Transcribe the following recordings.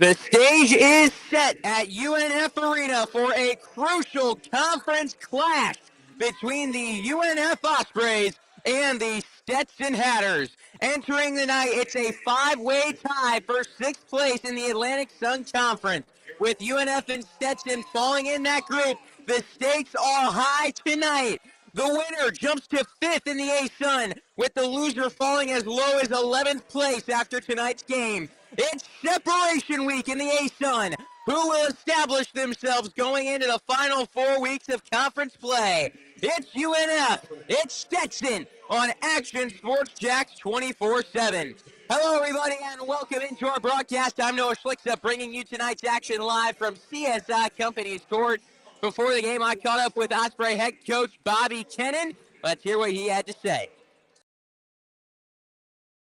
The stage is set at UNF Arena for a crucial conference clash between the UNF Ospreys and the Stetson Hatters. Entering the night, it's a five-way tie for sixth place in the Atlantic Sun Conference. With UNF and Stetson falling in that group, the stakes are high tonight. The winner jumps to fifth in the ASUN, with the loser falling as low as 11th place after tonight's game. It's separation week in the ASUN, who will establish themselves going into the final 4 weeks of conference play. It's UNF, it's Stetson on Action Sports Jax 24/7. Hello, everybody, and welcome into our broadcast. I'm Noah Schlicksup, bringing you tonight's action live from CSI Company's Court. Before the game, I caught up with Osprey head coach Bobby Kennan. Let's hear what he had to say.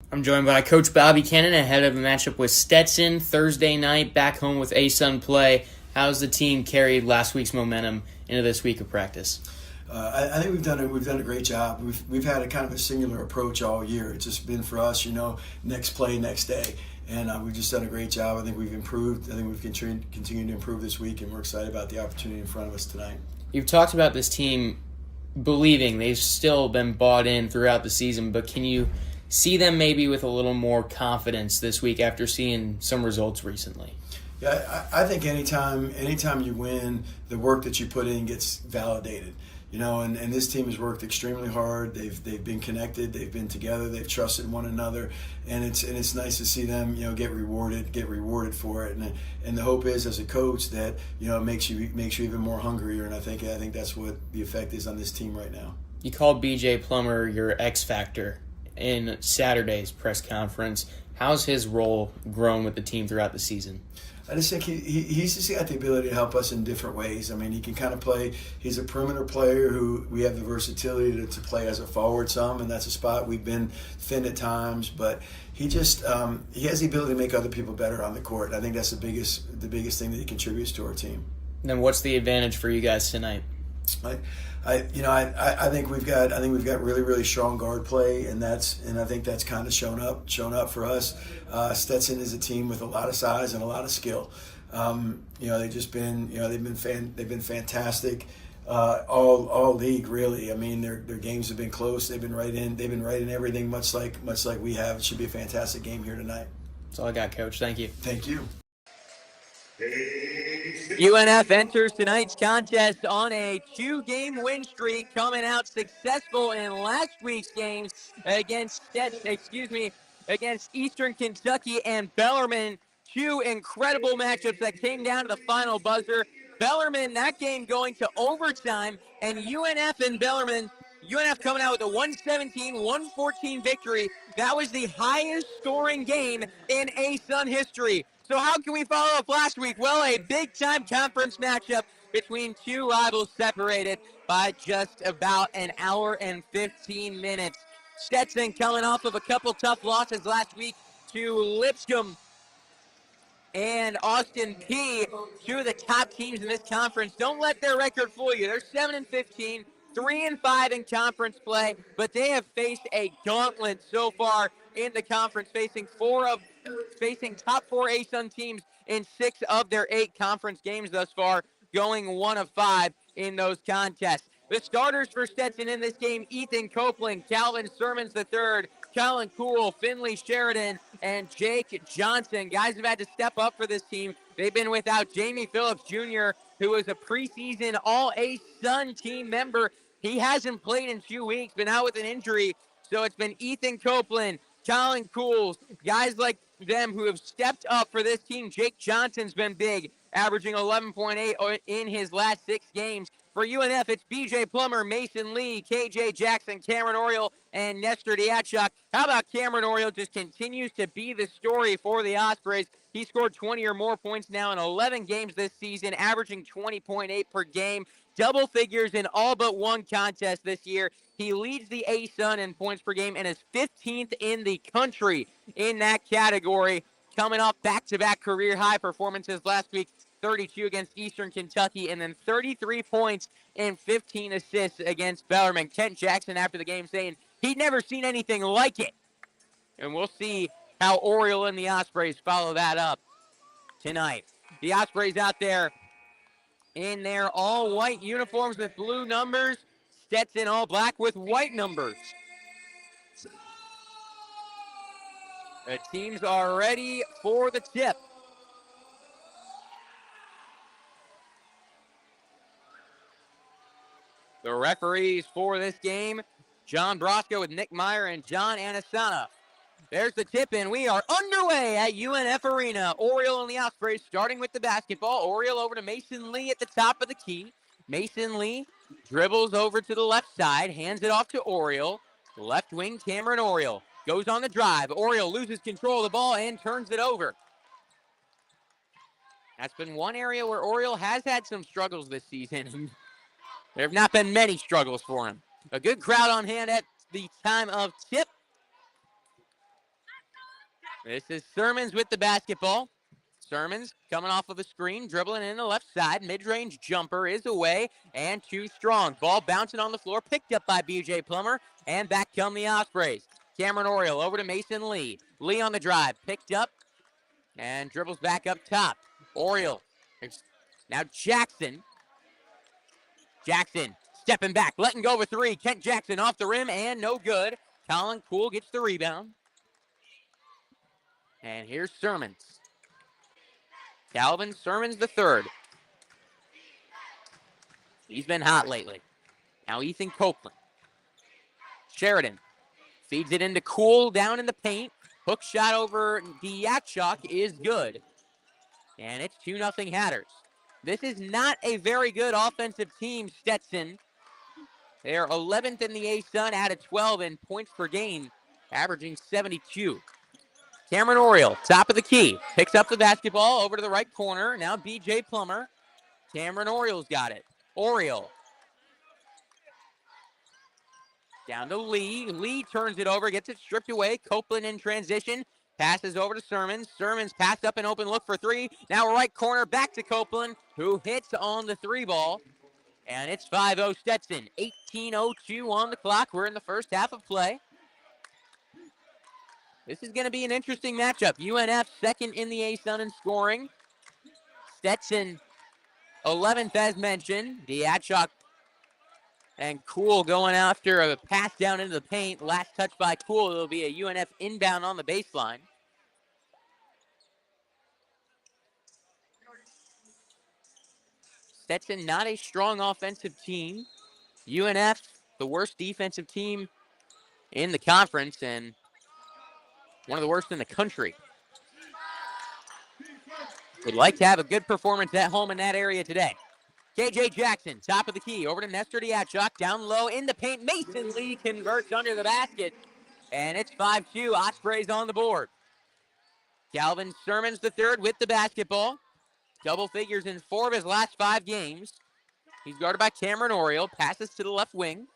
I'm joined by Coach Bobby Kennan ahead of the matchup with Stetson Thursday night, back home with ASUN play. How's the team carried last week's momentum into this week of practice? I think we've done a great job. We've had a kind of a singular approach all year. It's just been for us, next play, next day. And we've just done a great job. I think we've improved. I think we've continued to improve this week, and we're excited about the opportunity in front of us tonight. You've talked about this team believing they've still been bought in throughout the season, but can you see them maybe with a little more confidence this week after seeing some results recently? Yeah, I think anytime you win, the work that you put in gets validated. And this team has worked extremely hard. They've been connected. They've been together. They've trusted one another, and it's nice to see them get rewarded for it. And the hope is, as a coach, that it makes you even more hungrier. And I think that's what the effect is on this team right now. You called BJ Plummer your X factor in Saturday's press conference. How's his role grown with the team throughout the season? I just think he's just got the ability to help us in different ways. I mean, he can kind of play. He's a perimeter player who we have the versatility to play as a forward some, and that's a spot we've been thin at times. But he just he has the ability to make other people better on the court. And I think that's the biggest thing that he contributes to our team. Then what's the advantage for you guys tonight? I think we've got really strong guard play, and I think that's kind of shown up for us. Stetson is a team with a lot of size and a lot of skill. They've been fantastic. All league really. I mean, their games have been close. They've been right in everything, much like we have. It should be a fantastic game here tonight. That's all I got, Coach. Thank you. Thank you. UNF enters tonight's contest on a 2-game win streak, coming out successful in last week's games against Eastern Kentucky and Bellarmine. Two incredible matchups that came down to the final buzzer. Bellarmine, that game going to overtime, and UNF and Bellarmine, UNF coming out with a 117-114 victory. That was the highest scoring game in ASUN history. So how can we follow up last week? Well, a big-time conference matchup between two rivals separated by just about an hour and 15 minutes. Stetson coming off of a couple tough losses last week to Lipscomb and Austin P, two of the top teams in this conference. Don't let their record fool you. They're 7-15, 3-5 in conference play, but they have faced a gauntlet so far in the conference, facing top 4 ASUN teams in 6 of their 8 conference games thus far, going 1 of 5 in those contests. The starters for Stetson in this game: Ethan Copeland, Calvin Sermons III, Colin Cool, Finley Sheridan, and Jake Johnson. Guys have had to step up for this team. They've been without Jamie Phillips Jr., who was a preseason All-ASUN team member. He hasn't played in 2 weeks, been out with an injury. So it's been Ethan Copeland, Colin Cools, guys like them who have stepped up for this team. Jake Johnson's been big, averaging 11.8 in his last 6 games. For UNF, it's BJ Plummer, Mason Lee, KJ Jackson, Cameron Oriole, and Nestor Diatchuk. How about Cameron Oriole? Just continues to be the story for the Ospreys. He scored 20 or more points now in 11 games this season, averaging 20.8 per game. Double figures in all but one contest this year. He leads the ASUN in points per game and is 15th in the country in that category, coming off back-to-back career high performances last week, 32 against Eastern Kentucky, and then 33 points and 15 assists against Bellarmine. Kent Jackson after the game saying he'd never seen anything like it. And we'll see how Oriole and the Ospreys follow that up. tonight. The Ospreys out there in their all-white uniforms with blue numbers. Stetson all black with white numbers. The teams are ready for the tip. The referees for this game, John Brosco with Nick Meyer and John Anasana. There's the tip, and we are underway at UNF Arena. Oriole and the Ospreys starting with the basketball. Oriole over to Mason Lee at the top of the key. Mason Lee dribbles over to the left side, hands it off to Oriole. Left wing, Cameron Oriole goes on the drive. Oriole loses control of the ball and turns it over. That's been one area where Oriole has had some struggles this season. There have not been many struggles for him. A good crowd on hand at the time of tip. This is Sermons with the basketball. Sermons coming off of a screen, dribbling in the left side. Mid-range jumper is away and too strong. Ball bouncing on the floor, picked up by B.J. Plummer, and back come the Ospreys. Cameron Oriole over to Mason Lee. Lee on the drive, picked up and dribbles back up top. Oriole. Now Jackson. Jackson stepping back, letting go of a three. Kent Jackson off the rim and no good. Colin Poole gets the rebound. And here's Sermons. Calvin Sermons the third. He's been hot lately. Now Ethan Copeland. Sheridan feeds it into Cool down in the paint. Hook shot over Diachok is good. And it's 2-0 Hatters. This is not a very good offensive team, Stetson. They are 11th in the ASUN out of 12 in points per game, averaging 72. Cameron Oriole, top of the key, picks up the basketball over to the right corner. Now B.J. Plummer. Cameron Oriole's got it. Oriole. Down to Lee. Lee turns it over, gets it stripped away. Copeland in transition. Passes over to Sermons. Sermons passed up an open look for three. Now right corner back to Copeland, who hits on the three ball. And it's 5-0 Stetson. 18:02 on the clock. We're in the first half of play. This is going to be an interesting matchup. UNF second in the ASUN in scoring. Stetson 11th as mentioned. Diachok and Cool going after a pass down into the paint. Last touch by Cool. It'll be a UNF inbound on the baseline. Stetson not a strong offensive team. UNF, the worst defensive team in the conference and one of the worst in the country. Would like to have a good performance at home in that area today. KJ Jackson, top of the key, over to Nestor Diachok, down low in the paint. Mason Lee converts under the basket, and it's 5-2. Ospreys on the board. Calvin Sermons the third with the basketball. Double figures in 4 of his last 5 games. He's guarded by Cameron Oriole, passes to the left wing.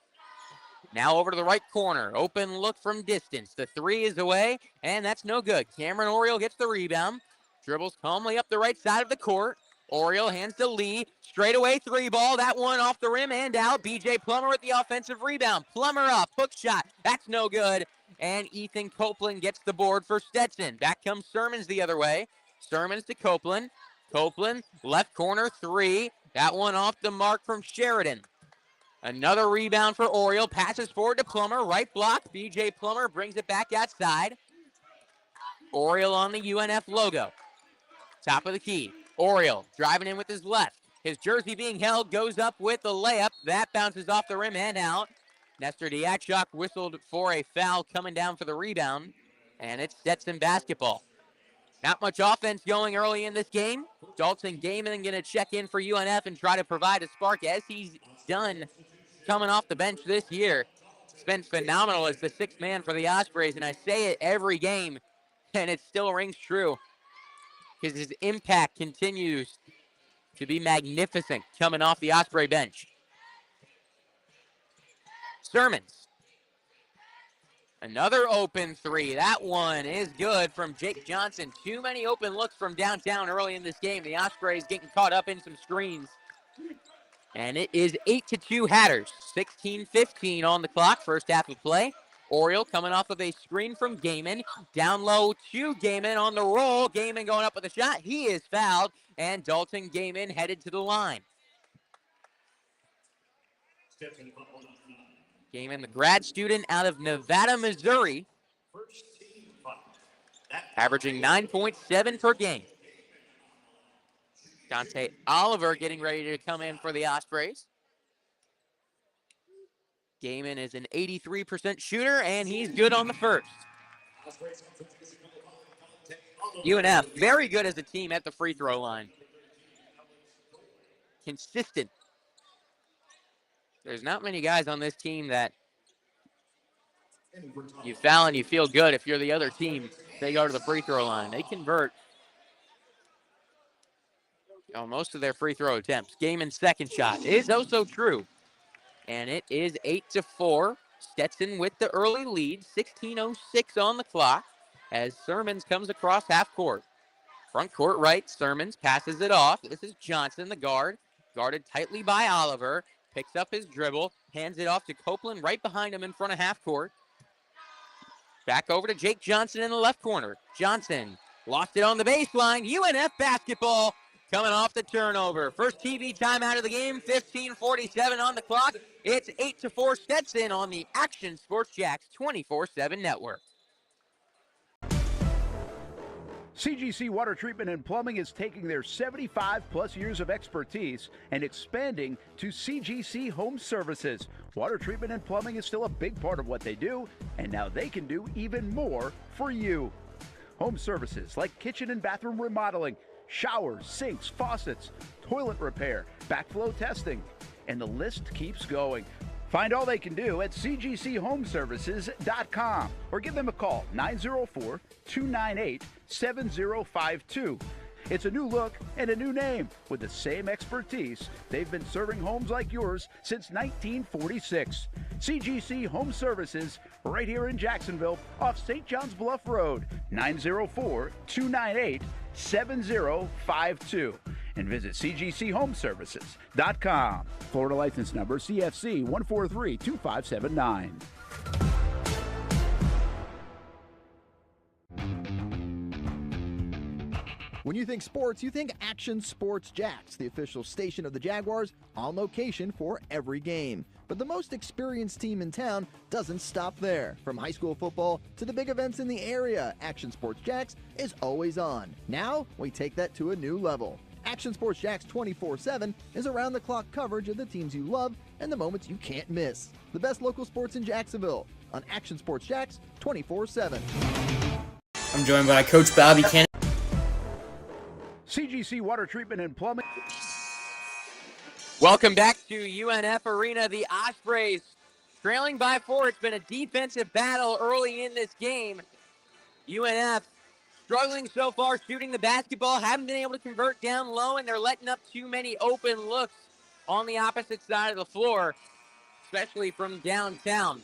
Now over to the right corner, open look from distance. The three is away, and that's no good. Cameron Oriole gets the rebound, dribbles calmly up the right side of the court. Oriole hands to Lee. Straightaway three ball. That one off the rim and out. B.J. Plummer with the offensive rebound. Plummer up. Hook shot. That's no good. And Ethan Copeland gets the board for Stetson. Back comes Sermons the other way. Sermons to Copeland. Copeland, left corner, three. That one off the mark from Sheridan. Another rebound for Oriole. Passes forward to Plummer. Right block. B.J. Plummer brings it back outside. Oriole on the UNF logo. Top of the key. Oriole driving in with his left. His jersey being held, goes up with the layup. That bounces off the rim and out. Nestor Diachok whistled for a foul coming down for the rebound. And it's Stetson basketball. Not much offense going early in this game. Dalton Gaiman going to check in for UNF and try to provide a spark as he's done coming off the bench this year. It's been phenomenal as the sixth man for the Ospreys, and I say it every game, and it still rings true because his impact continues to be magnificent coming off the Osprey bench. Sermons. Another open three. That one is good from Jake Johnson. Too many open looks from downtown early in this game. The Ospreys getting caught up in some screens. And it is 8-2 Hatters. 16-15 on the clock, first half of play. Oriole coming off of a screen from Gaiman. Down low to Gaiman on the roll. Gaiman going up with a shot. He is fouled, and Dalton Gaiman headed to the line. Gaiman, the grad student out of Nevada, Missouri, averaging 9.7 per game. Dante Oliver getting ready to come in for the Ospreys. Gaiman is an 83% shooter, and he's good on the first. UNF, very good as a team at the free throw line. Consistent. There's not many guys on this team that you foul and you feel good if you're the other team. They go to the free throw line. They convert most of their free throw attempts. Gaiman's second shot is also true. And it is 8-4. Stetson with the early lead. 16:06 on the clock as Sermons comes across half court. Front court right, Sermons passes it off. This is Johnson, the guard. Guarded tightly by Oliver. Picks up his dribble. Hands it off to Copeland right behind him in front of half court. Back over to Jake Johnson in the left corner. Johnson lost it on the baseline. UNF basketball coming off the turnover. First TV timeout of the game, 15:47 on the clock. It's 8-4 Stetson on the Action Sports Jax 24/7 network. CGC Water Treatment and Plumbing is taking their 75-plus years of expertise and expanding to CGC Home Services. Water treatment and plumbing is still a big part of what they do, and now they can do even more for you. Home services like kitchen and bathroom remodeling, showers, sinks, faucets, toilet repair, backflow testing, and the list keeps going. Find all they can do at cgchomeservices.com or give them a call, 904-298-7052. It's a new look and a new name with the same expertise. They've been serving homes like yours since 1946. CGC Home Services, right here in Jacksonville off St. John's Bluff Road, 904-298-7052. And visit cgchomeservices.com. Florida license number CFC 1432579. When you think sports, you think Action Sports Jax, the official station of the Jaguars, on location for every game. But the most experienced team in town doesn't stop there. From high school football to the big events in the area, Action Sports Jax is always on. Now, we take that to a new level. Action Sports Jax 24/7 is around-the-clock coverage of the teams you love and the moments you can't miss. The best local sports in Jacksonville on Action Sports Jax 24/7. I'm joined by Coach Bobby Kennedy. CGC Water Treatment and Plumbing. Welcome back to UNF Arena. The Ospreys trailing by 4. It's been a defensive battle early in this game. UNF struggling so far shooting the basketball. Haven't been able to convert down low, and they're letting up too many open looks on the opposite side of the floor, especially from downtown.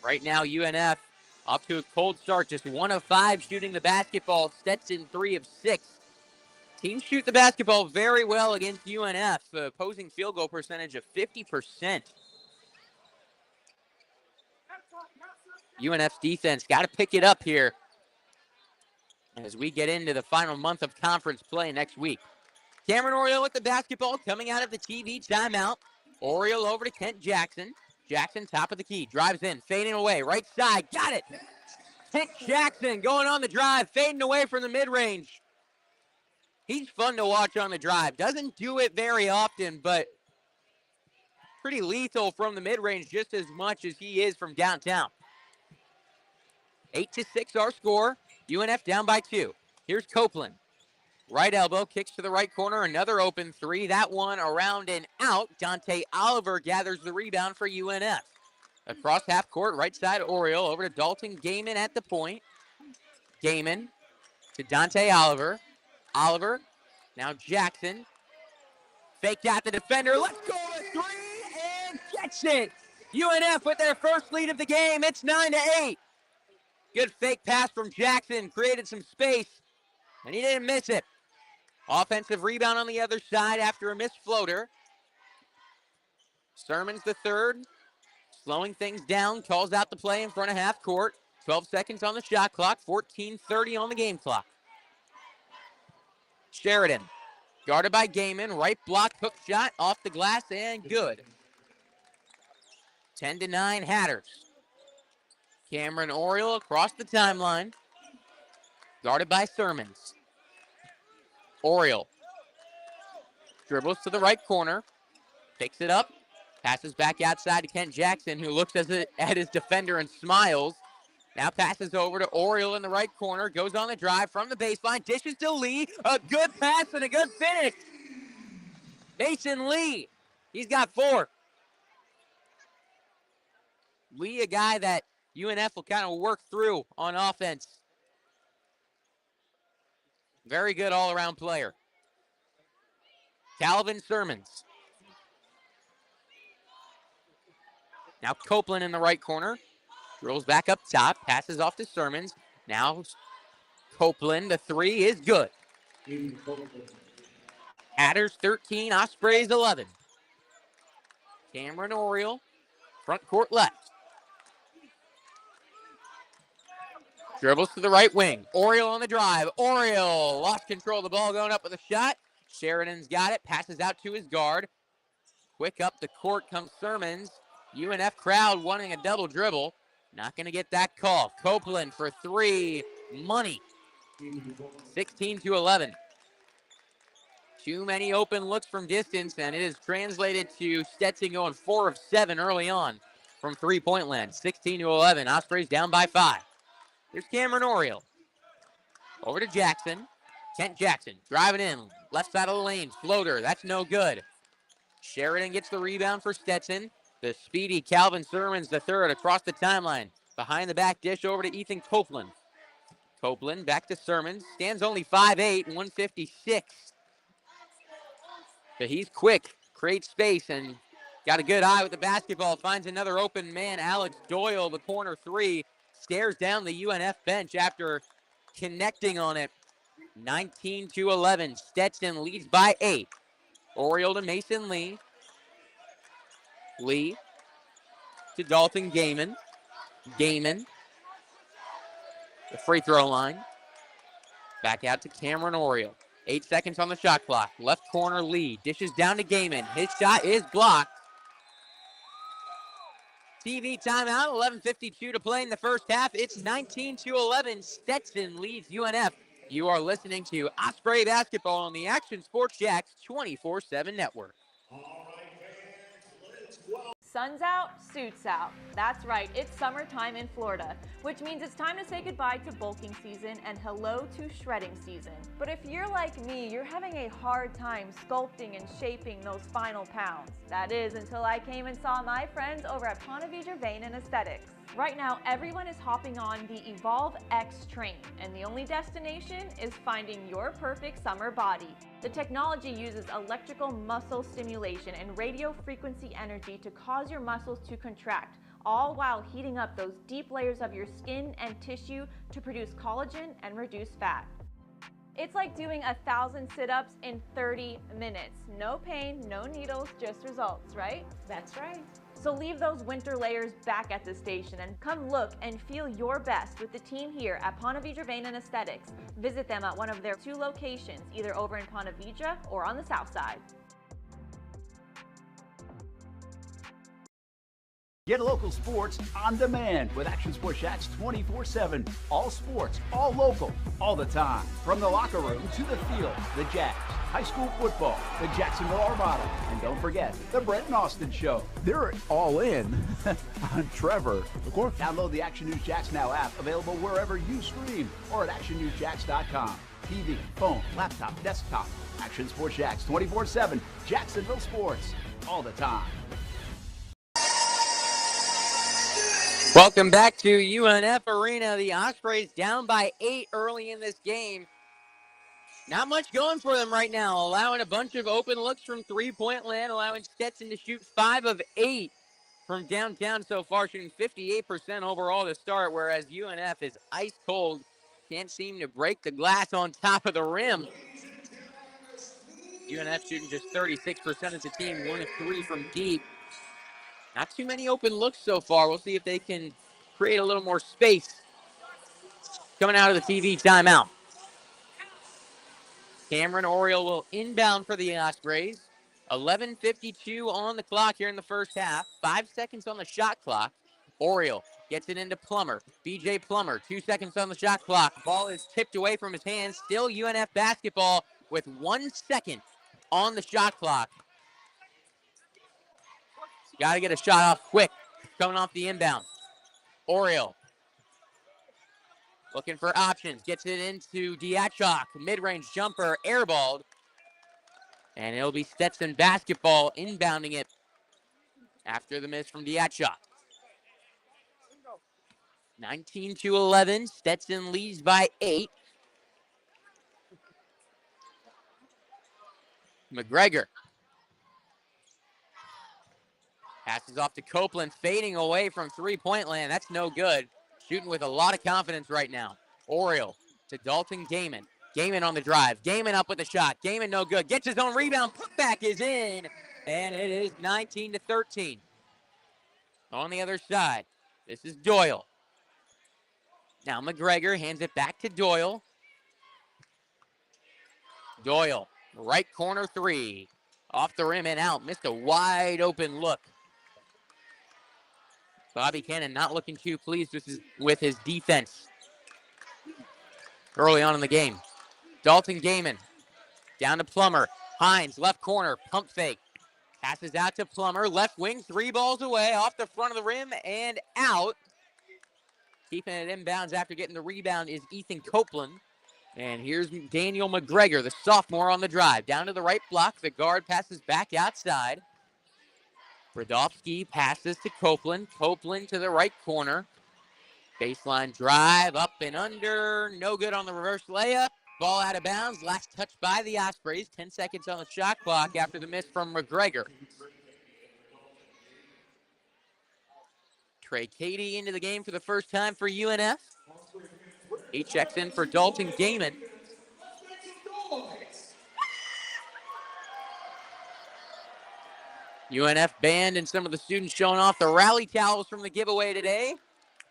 Right now, UNF off to a cold start, just 1 of 5 shooting the basketball. Stetson 3 of 6. Teams shoot the basketball very well against UNF, opposing field goal percentage of 50%. UNF's defense got to pick it up here as we get into the final month of conference play next week. Cameron Oriole with the basketball coming out of the TV timeout. Oriole over to Kent Jackson. Jackson, top of the key, drives in, fading away, right side, got it. Kent Jackson going on the drive, fading away from the mid-range. He's fun to watch on the drive. Doesn't do it very often, but pretty lethal from the mid-range just as much as he is from downtown. 8-6 our score. UNF down by 2. Here's Copeland. Right elbow, kicks to the right corner, another open 3. That one around and out. Dante Oliver gathers the rebound for UNF. Across half court, right side Oriole, over to Dalton Gaiman at the point. Gaiman to Dante Oliver. Oliver, now Jackson. Faked out the defender, let's go to 3, and gets it. UNF with their first lead of the game, it's 9-8. Good fake pass from Jackson, created some space, and he didn't miss it. Offensive rebound on the other side after a missed floater. Sermons the third. slowing things down, calls out the play in front of half court. 12 seconds on the shot clock, 14:30 on the game clock. Sheridan, guarded by Gaiman, right block, hook shot, off the glass, and good. 10-9 Hatters. Cameron Oriole across the timeline, guarded by Sermons. Oriole dribbles to the right corner, picks it up, passes back outside to Kent Jackson, who looks at his defender and smiles. Now passes over to Oriole in the right corner, goes on the drive from the baseline, dishes to Lee, a good pass and a good finish. Mason Lee, he's got 4. Lee, a guy that UNF will kind of work through on offense. Very good all-around player. Calvin Sermons. Now Copeland in the right corner. Rolls back up top, passes off to Sermons. Now Copeland, the 3 is good. Hatters 13, Ospreys 11. Cameron Oriole, front court left. Dribbles to the right wing. Oriole on the drive. Oriole lost control of the ball, going up with a shot. Sheridan's got it, passes out to his guard. Quick up the court comes Sermons. UNF crowd wanting a double dribble. Not going to get that call. Copeland for 3. Money. 16-11. Too many open looks from distance, and it is translated to Stetson going 4 of 7 early on from three-point land. 16-11. Ospreys down by 5. Here's Cameron Oriole. Over to Jackson. Kent Jackson driving in. Left side of the lane. Floater. That's no good. Sheridan gets the rebound for Stetson. The speedy Calvin Sermons, the 3rd, across the timeline. Behind the back dish over to Ethan Copeland. Copeland back to Sermons. Stands only 5'8", 156. But he's quick. Creates space and got a good eye with the basketball. Finds another open man. Alex Doyle, the corner 3. Stares down the UNF bench after connecting on it. 19-11. Stetson leads by 8. Oriole to Mason Lee. Lee to Dalton Gaiman. Gaiman. The free throw line. Back out to Cameron Oriole. 8 seconds on the shot clock. Left corner Lee. Dishes down to Gaiman. His shot is blocked. TV timeout. 11:52 to play in the first half. It's 19-11. Stetson leads UNF. You are listening to Osprey basketball on the Action Sports Jax 24/7 network. Sun's out, suits out. That's right, it's summertime in Florida, which means it's time to say goodbye to bulking season and hello to shredding season. But if you're like me, you're having a hard time sculpting and shaping those final pounds. That is until I came and saw my friends over at Ponte Vedra Vein and Aesthetics. Right now, everyone is hopping on the Evolve X train, and the only destination is finding your perfect summer body. The technology uses electrical muscle stimulation and radio frequency energy to cause your muscles to contract, all while heating up those deep layers of your skin and tissue to produce collagen and reduce fat. It's like doing 1,000 sit-ups in 30 minutes. No pain, no needles, just results, right? That's right. So leave those winter layers back at the station and come look and feel your best with the team here at Ponte Vedra Vein and Aesthetics. Visit them at one of their 2 locations, either over in Ponte Vedra or on the south side. Get local sports on demand with Action Sports Jax 24/7. All sports, all local, all the time. From the locker room to the field, the Jags, high school football, the Jacksonville Armada, and don't forget the Brett and Austin Show. They're all in on Trevor. Of course. Download the Action News Jax Now app, available wherever you stream or at actionnewsjax.com. TV, phone, laptop, desktop. Action Sports Jax 24/7. Jacksonville sports, all the time. Welcome back to UNF Arena. The Ospreys down by 8 early in this game. Not much going for them right now, allowing a bunch of open looks from three-point land, allowing Stetson to shoot 5 of 8 from downtown so far, shooting 58% overall to start, whereas UNF is ice cold. Can't seem to break the glass on top of the rim. UNF shooting just 36% as a team, 1 of 3 from deep. Not too many open looks so far. We'll see if they can create a little more space coming out of the TV timeout. Cameron Oriole will inbound for the Ospreys. 11:52 on the clock here in the first half. 5 seconds on the shot clock. Oriole gets it into Plummer. BJ Plummer, 2 seconds on the shot clock. Ball is tipped away from his hands. Still UNF basketball with 1 second on the shot clock. Got to get a shot off quick. Coming off the inbound. Oriole looking for options. Gets it into Diachok. Mid-range jumper, airballed. And it'll be Stetson basketball inbounding it after the miss from Diachok. 19-11. Stetson leads by 8. McGregor passes off to Copeland, fading away from three-point land. That's no good. Shooting with a lot of confidence right now. Oriole to Dalton Gaiman. Gaiman on the drive. Gaiman up with the shot. Gaiman no good. Gets his own rebound. Putback is in. And it is 19-13. On the other side, this is Doyle. Now McGregor hands it back to Doyle. Doyle, right corner three. Off the rim and out. Missed a wide open look. Bobby Cannon not looking too pleased with his defense early on in the game. Dalton Gaiman down to Plummer. Hines, left corner, pump fake. Passes out to Plummer, left wing, 3 balls away, off the front of the rim and out. Keeping it inbounds after getting the rebound is Ethan Copeland. And here's Daniel McGregor, the sophomore on the drive. Down to the right block, the guard passes back outside. Brodowski passes to Copeland. Copeland to the right corner. Baseline drive, up and under. No good on the reverse layup. Ball out of bounds. Last touch by the Ospreys. 10 seconds on the shot clock after the miss from McGregor. Trey Cady into the game for the first time for UNF. He checks in for Dalton Gaiman. UNF band and some of the students showing off the rally towels from the giveaway today.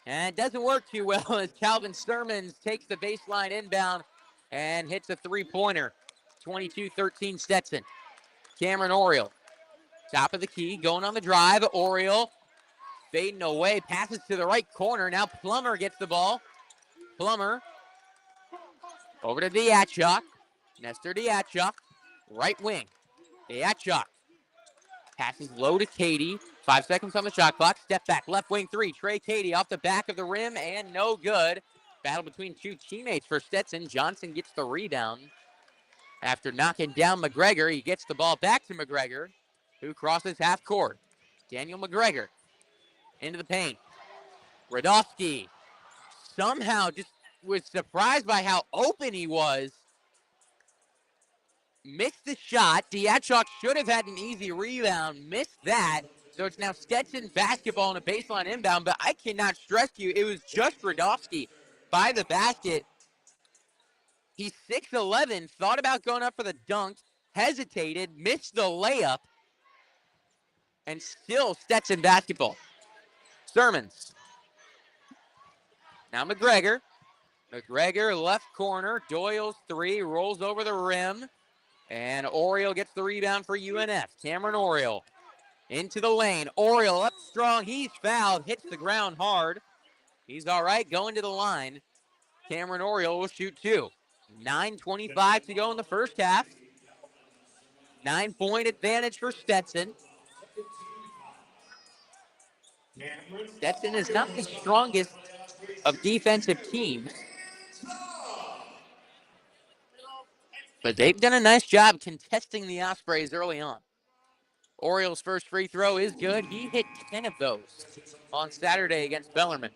And it doesn't work too well as Calvin Sermons takes the baseline inbound and hits a three-pointer. 22-13 Stetson. Cameron Oriole, top of the key, going on the drive. Oriole fading away, passes to the right corner. Now Plummer gets the ball. Plummer over to Diachok. Nestor Diachok, right wing. Diachok passes low to Cady. 5 seconds on the shot clock. Step back, left wing three. Trey Cady off the back of the rim and no good. Battle between two teammates for Stetson. Johnson gets the rebound. After knocking down McGregor, he gets the ball back to McGregor, who crosses half court. Daniel McGregor into the paint. Radofsky somehow just was surprised by how open he was. Missed the shot. Diachok should have had an easy rebound. Missed that. So it's now Stetson basketball on a baseline inbound. But I cannot stress to you, it was just Radofsky by the basket. He's 6'11", thought about going up for the dunk, hesitated, missed the layup, and still Stetson basketball. Sermons. Now McGregor. McGregor left corner. Doyle's three, rolls over the rim. And Oriole gets the rebound for UNF. Cameron Oriole into the lane. Oriole up strong. He's fouled. Hits the ground hard. He's all right going to the line. Cameron Oriole will shoot two. 9:25 to go in the first half. 9-point advantage for Stetson. Stetson is not the strongest of defensive teams, but they've done a nice job contesting the Ospreys early on. Orioles' first free throw is good. He hit 10 of those on Saturday against Bellarmine.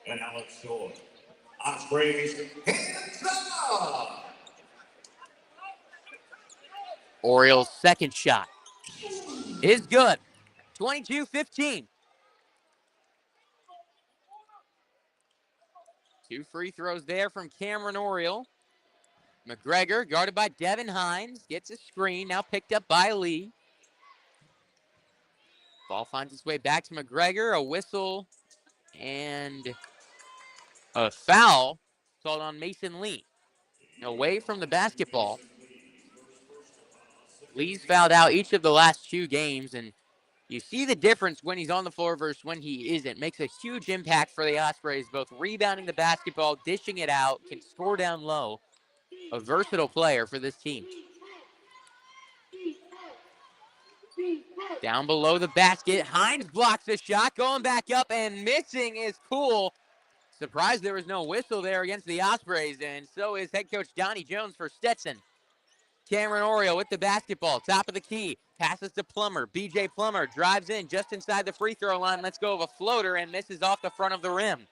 And Alex Shore. Ospreys, hands up! Orioles' second shot is good. 22-15. 2 free throws there from Cameron Oriole. McGregor, guarded by Devin Hines, gets a screen, now picked up by Lee. Ball finds its way back to McGregor, a whistle, and a foul called on Mason Lee. Away from the basketball. Lee's fouled out each of the last 2 games, and you see the difference when he's on the floor versus when he isn't. Makes a huge impact for the Ospreys, both rebounding the basketball, dishing it out, can score down low. A versatile player for this team. Down below the basket, Hines blocks the shot, going back up and missing is Poole. Surprised there was no whistle there against the Ospreys, and so is head coach Donnie Jones for Stetson. Cameron Oriole with the basketball, top of the key, passes to Plummer. BJ Plummer drives in just inside the free throw line, lets go of a floater and misses off the front of the rim.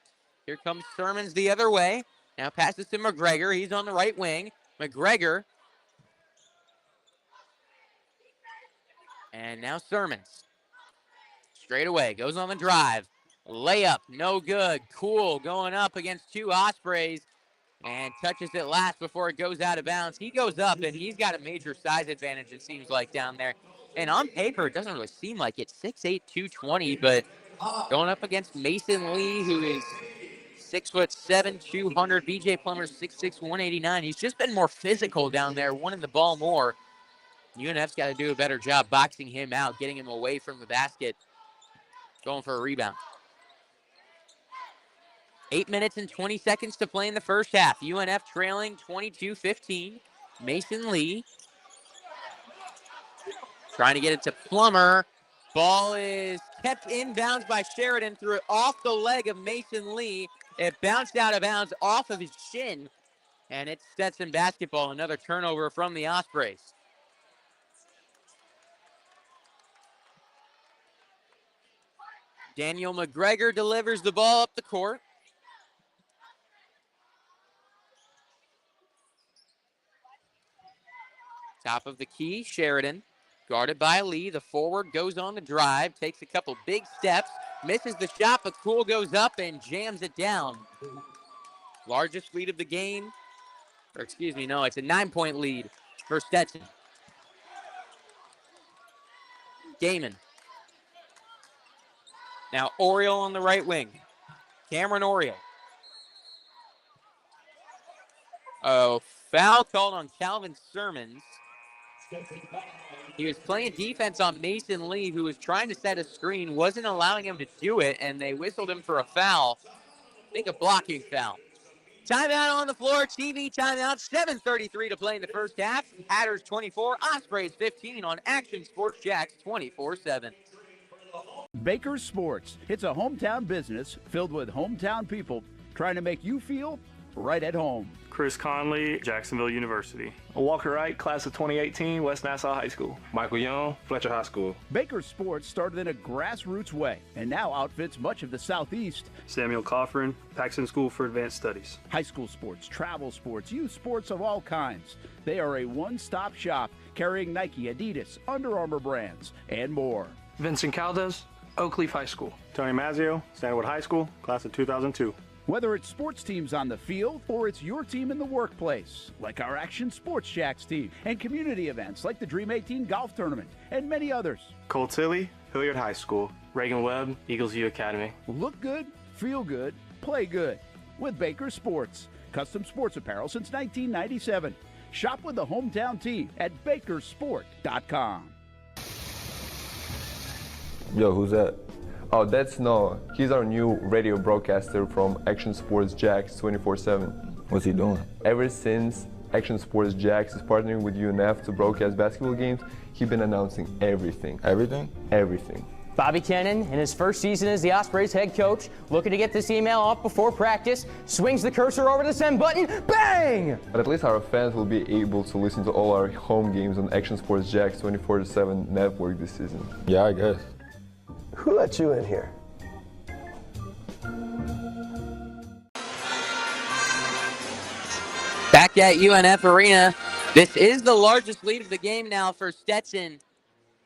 Here comes Sermons the other way. Now passes to McGregor, he's on the right wing. McGregor. And now Sermons. Straight away, goes on the drive. Layup, no good. Cool, going up against 2 Ospreys. And touches it last before it goes out of bounds. He goes up, and he's got a major size advantage, it seems like, down there. And on paper, it doesn't really seem like it. 6'8", 220, but going up against Mason Lee, who is 6'7", 200. BJ Plummer's 6'6", 189. He's just been more physical down there, wanting the ball more. UNF's got to do a better job boxing him out, getting him away from the basket, going for a rebound. 8 minutes and 20 seconds to play in the first half. UNF trailing 22-15. Mason Lee trying to get it to Plummer. Ball is kept inbounds by Sheridan, threw it off the leg of Mason Lee. It bounced out of bounds off of his shin, and it's Stetson basketball. Another turnover from the Ospreys. Daniel McGregor delivers the ball up the court. Top of the key, Sheridan, guarded by Lee. The forward goes on the drive, takes a couple big steps, misses the shot, but Cool goes up and jams it down. Largest lead of the game, or excuse me, no, it's a 9-point lead for Stetson. Gaiman. Now Oriole on the right wing. Cameron Oriole. Oh, foul called on Calvin Sermons. He was playing defense on Mason Lee, who was trying to set a screen, wasn't allowing him to do it, and they whistled him for a foul. I think a blocking foul. Timeout on the floor, TV timeout, 7:33 to play in the first half. Hatters 24, Ospreys 15 on Action Sports Jax 24/7. Baker Sports. It's a hometown business filled with hometown people trying to make you feel right at home. Chris Conley, Jacksonville University. Walker Wright, class of 2018, West Nassau High School. Michael Young, Fletcher High School. Baker Sports started in a grassroots way and now outfits much of the Southeast. Samuel Coffrin, Paxton School for Advanced Studies. High school sports, travel sports, youth sports of all kinds. They are a one-stop shop carrying Nike, Adidas, Under Armour brands, and more. Vincent Caldes, Oak Leaf High School. Tony Mazzio, Stanwood High School, class of 2002. Whether it's sports teams on the field or it's your team in the workplace, like our Action Sports Jax team, and community events like the Dream 18 Golf Tournament, and many others. Cole Tilley, Hilliard High School. Reagan Webb, Eagles View Academy. Look good, feel good, play good with Baker Sports. Custom sports apparel since 1997. Shop with the hometown team at bakersport.com. Yo, who's that? Oh, that's Noah. He's our new radio broadcaster from Action Sports Jax 24/7. What's he doing? Ever since Action Sports Jax is partnering with UNF to broadcast basketball games, he's been announcing everything. Everything? Everything. Bobby Cannon, in his first season as the Ospreys head coach, looking to get this email up before practice, swings the cursor over the send button, bang! But at least our fans will be able to listen to all our home games on Action Sports Jax 24/7 network this season. Yeah, I guess. Who let you in here? Back at UNF Arena, this is the largest lead of the game now for Stetson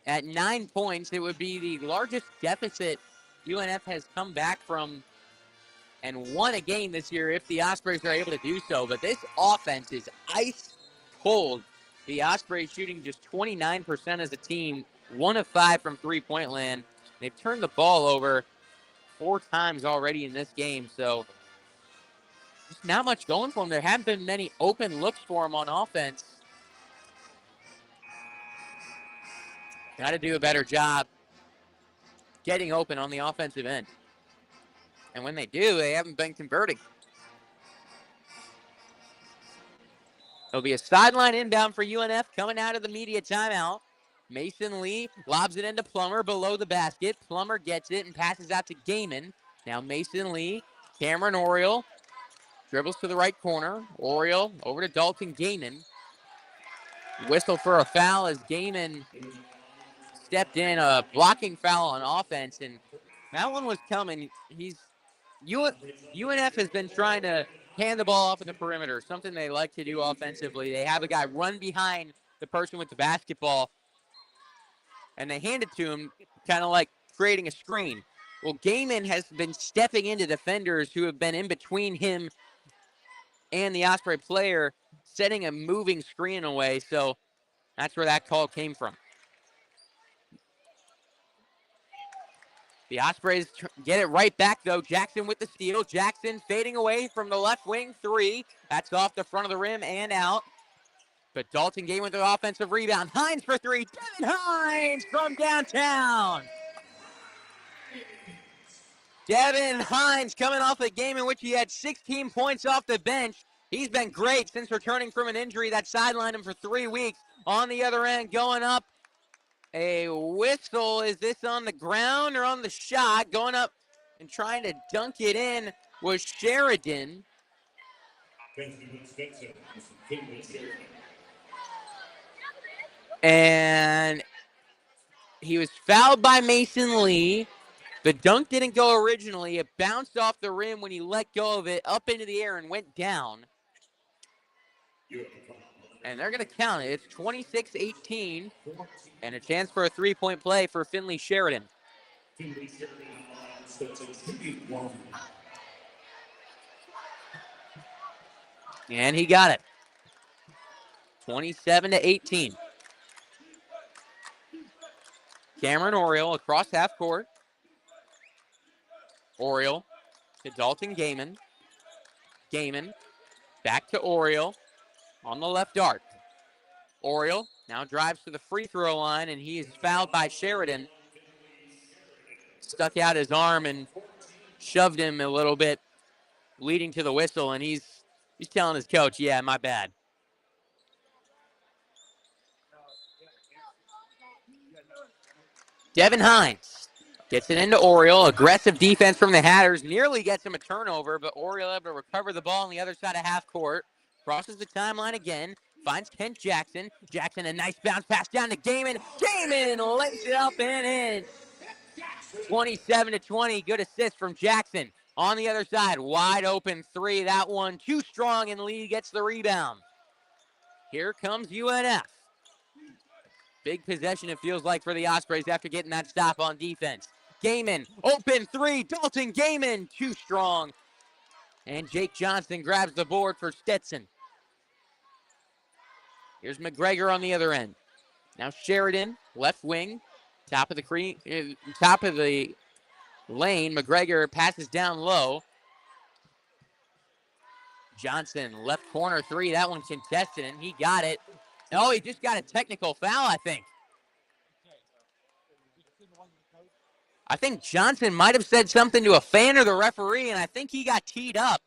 at 9 points. It would be the largest deficit UNF has come back from and won a game this year if the Ospreys are able to do so. But this offense is ice cold. The Ospreys shooting just 29% as a team, 1 of 5 from three-point land. They've turned the ball over 4 times already in this game, so just not much going for them. There haven't been many open looks for them on offense. Got to do a better job getting open on the offensive end. And when they do, they haven't been converting. There'll be a sideline inbound for UNF coming out of the media timeout. Mason Lee lobs it into Plummer below the basket. Plummer gets it and passes out to Gaiman. Now Mason Lee, Cameron Oriole, dribbles to the right corner. Oriole over to Dalton Gaiman. Whistle for a foul as Gaiman stepped in, a blocking foul on offense, and that one was coming. UNF has been trying to hand the ball off in the perimeter, something they like to do offensively. They have a guy run behind the person with the basketball, and they hand it to him, kind of like creating a screen. Well, Gaiman has been stepping into defenders who have been in between him and the Osprey player, setting a moving screen away, so that's where that call came from. The Ospreys get it right back, though. Jackson with the steal. Jackson fading away from the left wing 3. That's off the front of the rim and out. But Dalton Gaiman with the offensive rebound. Hines for 3. Devin Hines from downtown. Devin Hines coming off a game in which he had 16 points off the bench. He's been great since returning from an injury that sidelined him for 3 weeks. On the other end, going up. A whistle. Is this on the ground or on the shot? Going up and trying to dunk it in was Sheridan. And he was fouled by Mason Lee. The dunk didn't go originally. It bounced off the rim when he let go of it, up into the air and went down. And they're going to count it. It's 26-18. And a chance for a three-point play for Finley Sheridan. And he got it. 27-18. Cameron Oriole across half court. Oriole to Dalton Gaiman. Gaiman back to Oriole on the left arc. Oriole now drives to the free throw line, and he is fouled by Sheridan. Stuck out his arm and shoved him a little bit, leading to the whistle, and he's telling his coach, yeah, my bad. Devin Hines gets it into Oriole. Aggressive defense from the Hatters. Nearly gets him a turnover, but Oriole able to recover the ball on the other side of half court. Crosses the timeline again. Finds Kent Jackson. Jackson, a nice bounce pass down to Gaiman. Gaiman lays it up and in. 27-20. Good assist from Jackson. On the other side, wide open 3. That one too strong, and Lee gets the rebound. Here comes UNF. Big possession, it feels like, for the Ospreys after getting that stop on defense. Gaiman, open 3. Dalton Gaiman, too strong. And Jake Johnson grabs the board for Stetson. Here's McGregor on the other end. Now Sheridan, left wing, top of the lane. McGregor passes down low. Johnson, left corner 3. That one contested, and he got it. Oh, he just got a technical foul, I think. I think Johnson might have said something to a fan or the referee, and I think he got teed up.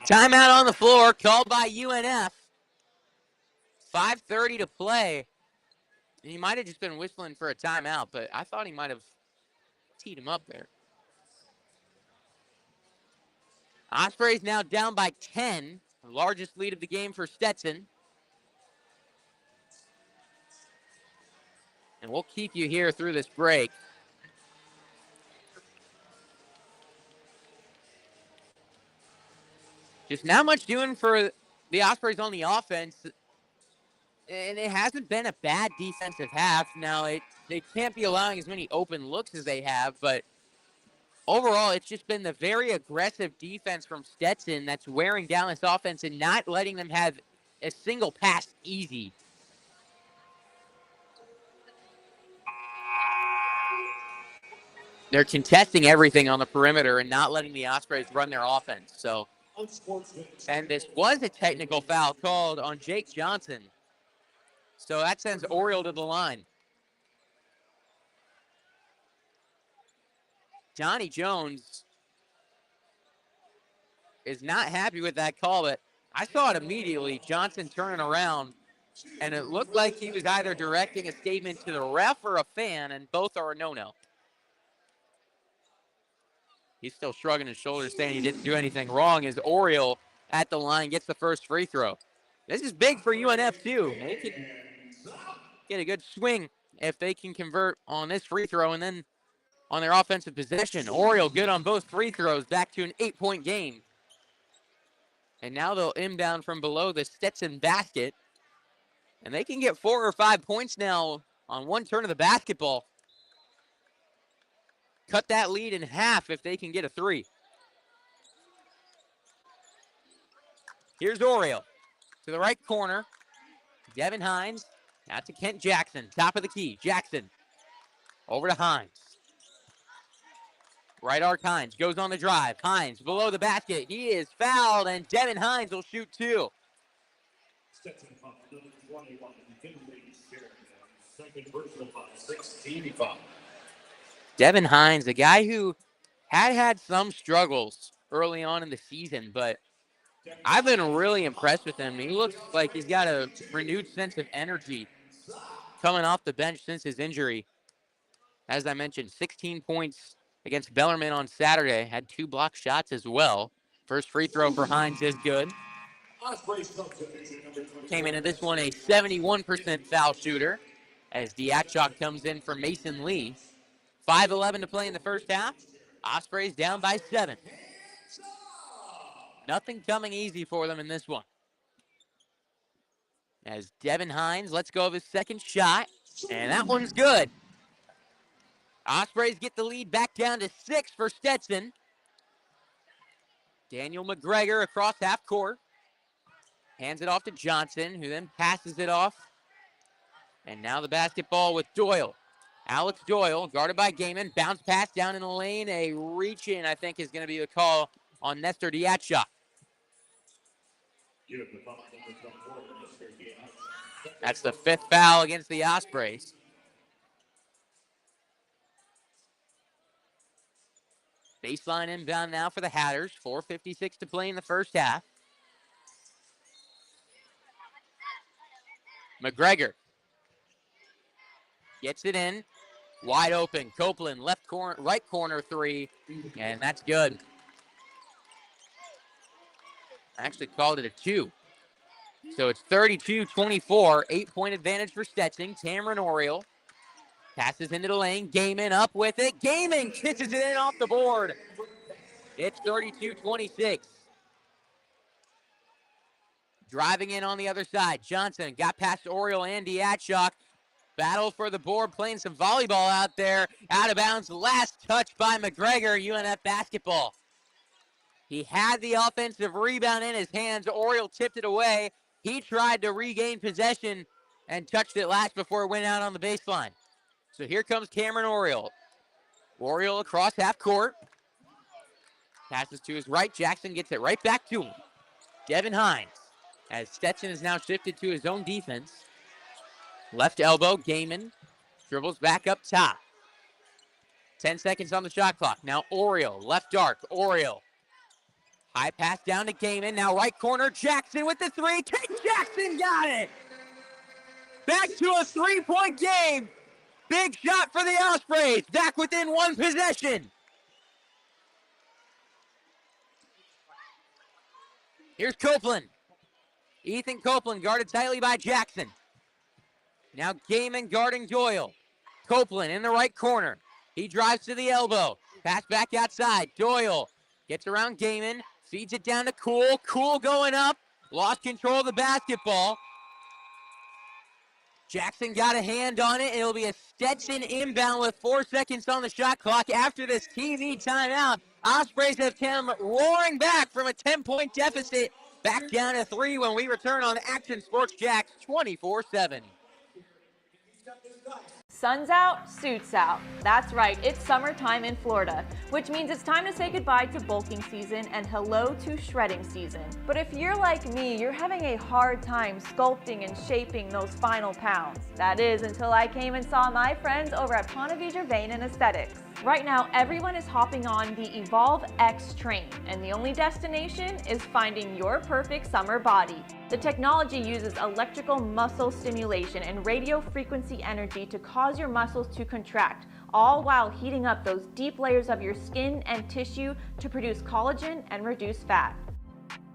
Timeout on the floor, called by UNF. 5:30 to play. And he might have just been whistling for a timeout, but I thought he might have teed him up there. Ospreys now down by 10. The largest lead of the game for Stetson. And we'll keep you here through this break. Just not much doing for the Ospreys on the offense. And it hasn't been a bad defensive half. Now, they can't be allowing as many open looks as they have, but overall, it's just been the very aggressive defense from Stetson that's wearing down this offense and not letting them have a single pass easy. They're contesting everything on the perimeter and not letting the Ospreys run their offense. So, and this was a technical foul called on Jake Johnson. So that sends Oriole to the line. Johnny Jones is not happy with that call, but I saw it immediately. Johnson turning around, and it looked like he was either directing a statement to the ref or a fan, and both are a no-no. He's still shrugging his shoulders, saying he didn't do anything wrong, as Oriole at the line gets the first free throw. This is big for UNF, too. They can get a good swing if they can convert on this free throw, and then on their offensive possession. Oriole good on both free throws, back to an 8-point game. And now they'll inbound from below the Stetson basket. And they can get 4 or 5 points now on one turn of the basketball. Cut that lead in half if they can get a 3. Here's Oriole to the right corner. Devin Hines out to Kent Jackson, top of the key. Jackson over to Hines. Right arc Hines goes on the drive. Hines below the basket. He is fouled, and Devin Hines will shoot 2. Devin Hines, a guy who had some struggles early on in the season, but I've been really impressed with him. He looks like he's got a renewed sense of energy coming off the bench since his injury. As I mentioned, 16 points against Bellarmine on Saturday. Had 2 block shots as well. First free throw for Hines is good. Came into this one a 71% foul shooter as Diachok comes in for Mason Lee. 5:11 to play in the first half. Ospreys down by 7. Nothing coming easy for them in this one. As Devin Hines lets go of his second shot, and that one's good. Ospreys get the lead back down to 6 for Stetson. Daniel McGregor across half court. Hands it off to Johnson, who then passes it off. And now the basketball with Doyle. Alex Doyle, guarded by Gaiman. Bounce pass down in the lane. A reach-in, I think, is going to be the call on Nestor Diachok. That's the 5th foul against the Ospreys. Baseline inbound now for the Hatters. 4:56 to play in the first half. McGregor gets it in. Wide open. Copeland, left corner, right corner 3, and that's good. I actually called it a 2. So it's 32-24, 8-point advantage for Stetson. Cameron Oriole passes into the lane. Gaiman up with it. Gaiman kisses it in off the board. It's 32-26. Driving in on the other side. Johnson got past Oriole and Diachok. Battle for the board, playing some volleyball out there. Out of bounds. Last touch by McGregor, UNF basketball. He had the offensive rebound in his hands. Oriole tipped it away. He tried to regain possession and touched it last before it went out on the baseline. So here comes Cameron Oriole. Oriole across half court. Passes to his right. Jackson gets it right back to him. Devin Hines, as Stetson is now shifted to his own defense. Left elbow, Gaiman dribbles back up top. 10 seconds on the shot clock. Now Oriole, left arc. Oriole. High pass down to Gaiman. Now right corner, Jackson with the 3. Kent Jackson got it. Back to a 3-point game. Big shot for the Ospreys. Back within 1 possession. Here's Copeland. Ethan Copeland guarded tightly by Jackson. Now Gaiman guarding Doyle. Copeland in the right corner. He drives to the elbow. Pass back outside. Doyle gets around Gaiman. Feeds it down to Cool. Cool going up. Lost control of the basketball. Jackson got a hand on it. It'll be a Stetson inbound with 4 seconds on the shot clock after this TV timeout. Ospreys have come roaring back from a 10-point deficit back down to 3 when we return on Action Sports Jax 24/7. Sun's out, suits out. That's right, it's summertime in Florida, which means it's time to say goodbye to bulking season and hello to shredding season. But if you're like me, you're having a hard time sculpting and shaping those final pounds. That is until I came and saw my friends over at Ponte Vedra Vein and Aesthetics. Right now, everyone is hopping on the Evolve X train, and the only destination is finding your perfect summer body. The technology uses electrical muscle stimulation and radio frequency energy to cause your muscles to contract, all while heating up those deep layers of your skin and tissue to produce collagen and reduce fat.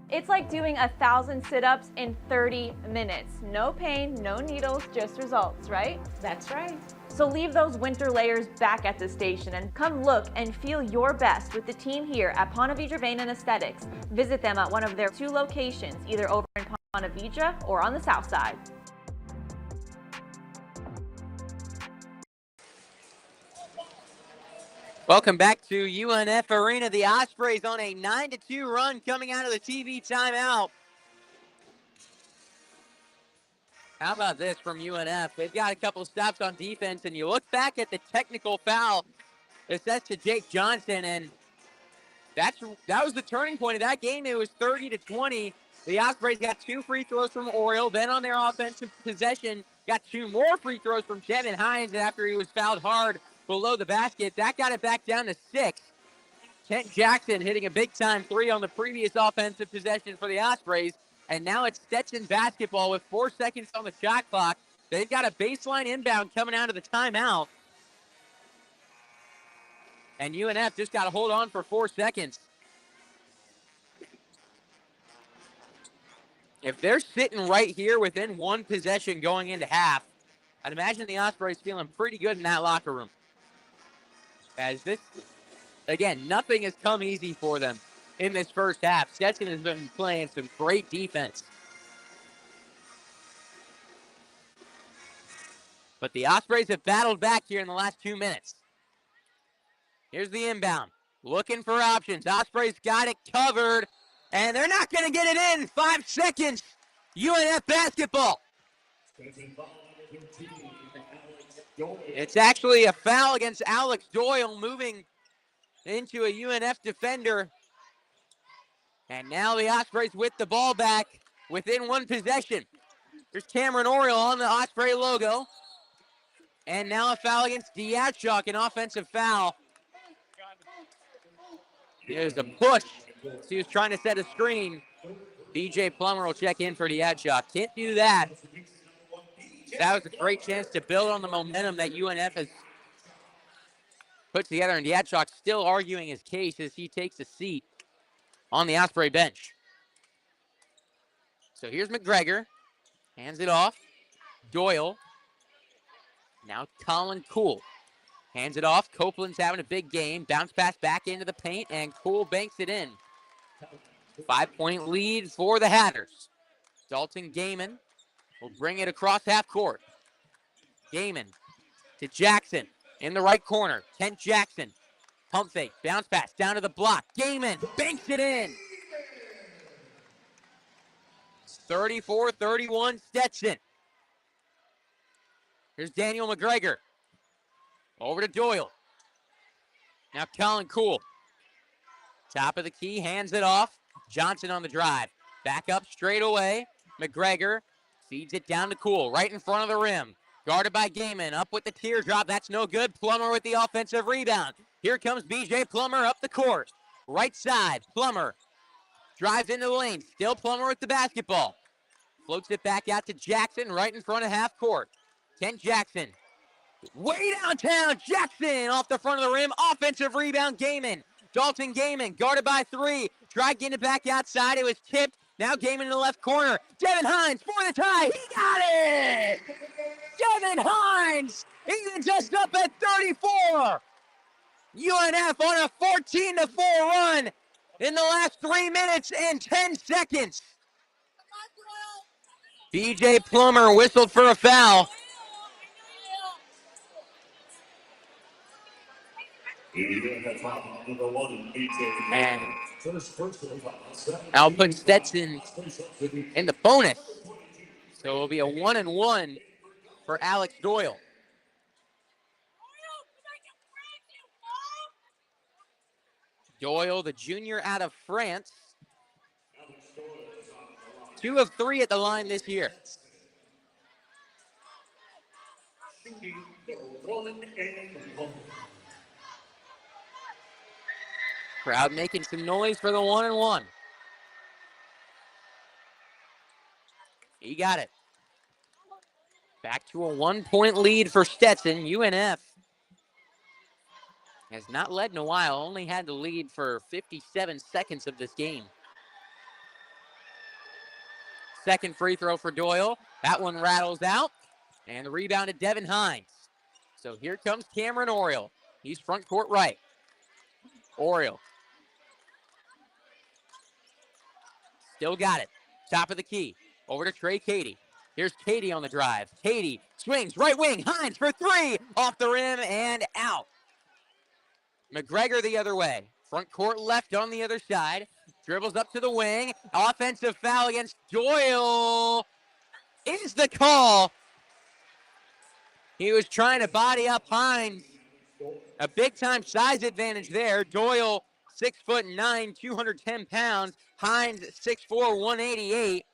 It's like doing 1,000 sit-ups in 30 minutes. No pain, no needles, just results, right? That's right. So leave those winter layers back at the station and come look and feel your best with the team here at Ponte Vedra Vein and Aesthetics. Visit them at one of their 2 locations, either over in Ponte Vedra or on the south side. Welcome back to UNF Arena. The Ospreys on a 9-2 run coming out of the TV timeout. How about this from UNF? They've got a couple stops on defense, and you look back at the technical foul. It says to Jake Johnson, and that was the turning point of that game. It was 30-20. The Ospreys got 2 free throws from Oriole. Then on their offensive possession, got 2 more free throws from Devin Hines after he was fouled hard below the basket. That got it back down to 6. Kent Jackson hitting a big-time 3 on the previous offensive possession for the Ospreys. And now it's Stetson basketball with 4 seconds on the shot clock. They've got a baseline inbound coming out of the timeout. And UNF just got to hold on for 4 seconds. If they're sitting right here within 1 possession going into half, I'd imagine the Ospreys feeling pretty good in that locker room. As this, again, nothing has come easy for them in this first half. Stetson has been playing some great defense. But the Ospreys have battled back here in the last 2 minutes. Here's the inbound. Looking for options. Ospreys got it covered. And they're not going to get it in. 5 seconds. UNF basketball. It's actually a foul against Alex Doyle, moving into a UNF defender. And now the Ospreys with the ball back within 1 possession. There's Cameron Oriole on the Osprey logo. And now a foul against Diatchuk, an offensive foul. There's a push. He was trying to set a screen. BJ Plummer will check in for Diatchuk. Can't do that. That was a great chance to build on the momentum that UNF has put together. And Diatchuk still arguing his case as he takes a seat on the Osprey bench. So here's McGregor. Hands it off. Doyle. Now Colin Cool. Hands it off. Copeland's having a big game. Bounce pass back into the paint, and Cool banks it in. 5-point lead for the Hatters. Dalton Gaiman will bring it across half court. Gaiman to Jackson in the right corner. Kent Jackson. Pump fake. Bounce pass down to the block. Gaiman banks it in. 34-31 Stetson. Here's Daniel McGregor. Over to Doyle. Now Colin Cool. Top of the key, hands it off. Johnson on the drive. Back up straight away. McGregor feeds it down to Cool, right in front of the rim. Guarded by Gaiman, up with the teardrop. That's no good. Plummer with the offensive rebound. Here comes BJ Plummer up the court. Right side, Plummer drives into the lane. Still Plummer with the basketball. Floats it back out to Jackson, right in front of half court. Kent Jackson. Way downtown, Jackson off the front of the rim. Offensive rebound, Gaiman. Dalton Gaiman, guarded by 3. Tried getting it back outside. It was tipped. Now Gaiman in the left corner. Devin Hines for the tie. He got it! Devin Hines, even just up at 34. UNF on a 14-4 run in the last 3 minutes and 10 seconds. BJ Plummer whistled for a foul. And I'll put Stetson in the bonus. So it'll be a 1-1 for Alex Doyle. Doyle, the junior out of France. 2 of 3 at the line this year. Crowd making some noise for the 1-1. He got it. Back to a 1-point lead for Stetson. UNF has not led in a while, only had the lead for 57 seconds of this game. Second free throw for Doyle. That one rattles out. And the rebound to Devin Hines. So here comes Cameron Oriole. He's front court right. Oriole. Still got it. Top of the key. Over to Trey Cady. Here's Cady on the drive. Cady swings right wing. Hines for 3. Off the rim and out. McGregor the other way. Front court left on the other side. Dribbles up to the wing. Offensive foul against Doyle is the call. He was trying to body up Hines. A big-time size advantage there. Doyle, 6'9", 210 pounds. Hines, 6'4", 188.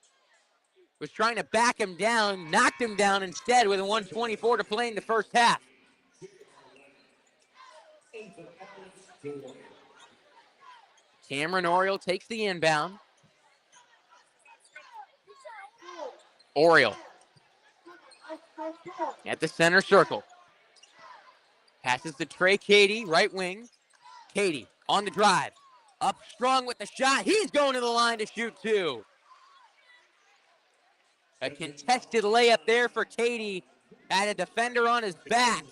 Was trying to back him down, knocked him down instead with a 1:24 to play in the first half. Cameron Oriole takes the inbound. Oriole at the center circle. Passes to Trey Cady, right wing. Cady on the drive. Up strong with the shot. He's going to the line to shoot 2. A contested layup there for Cady. Had a defender on his back.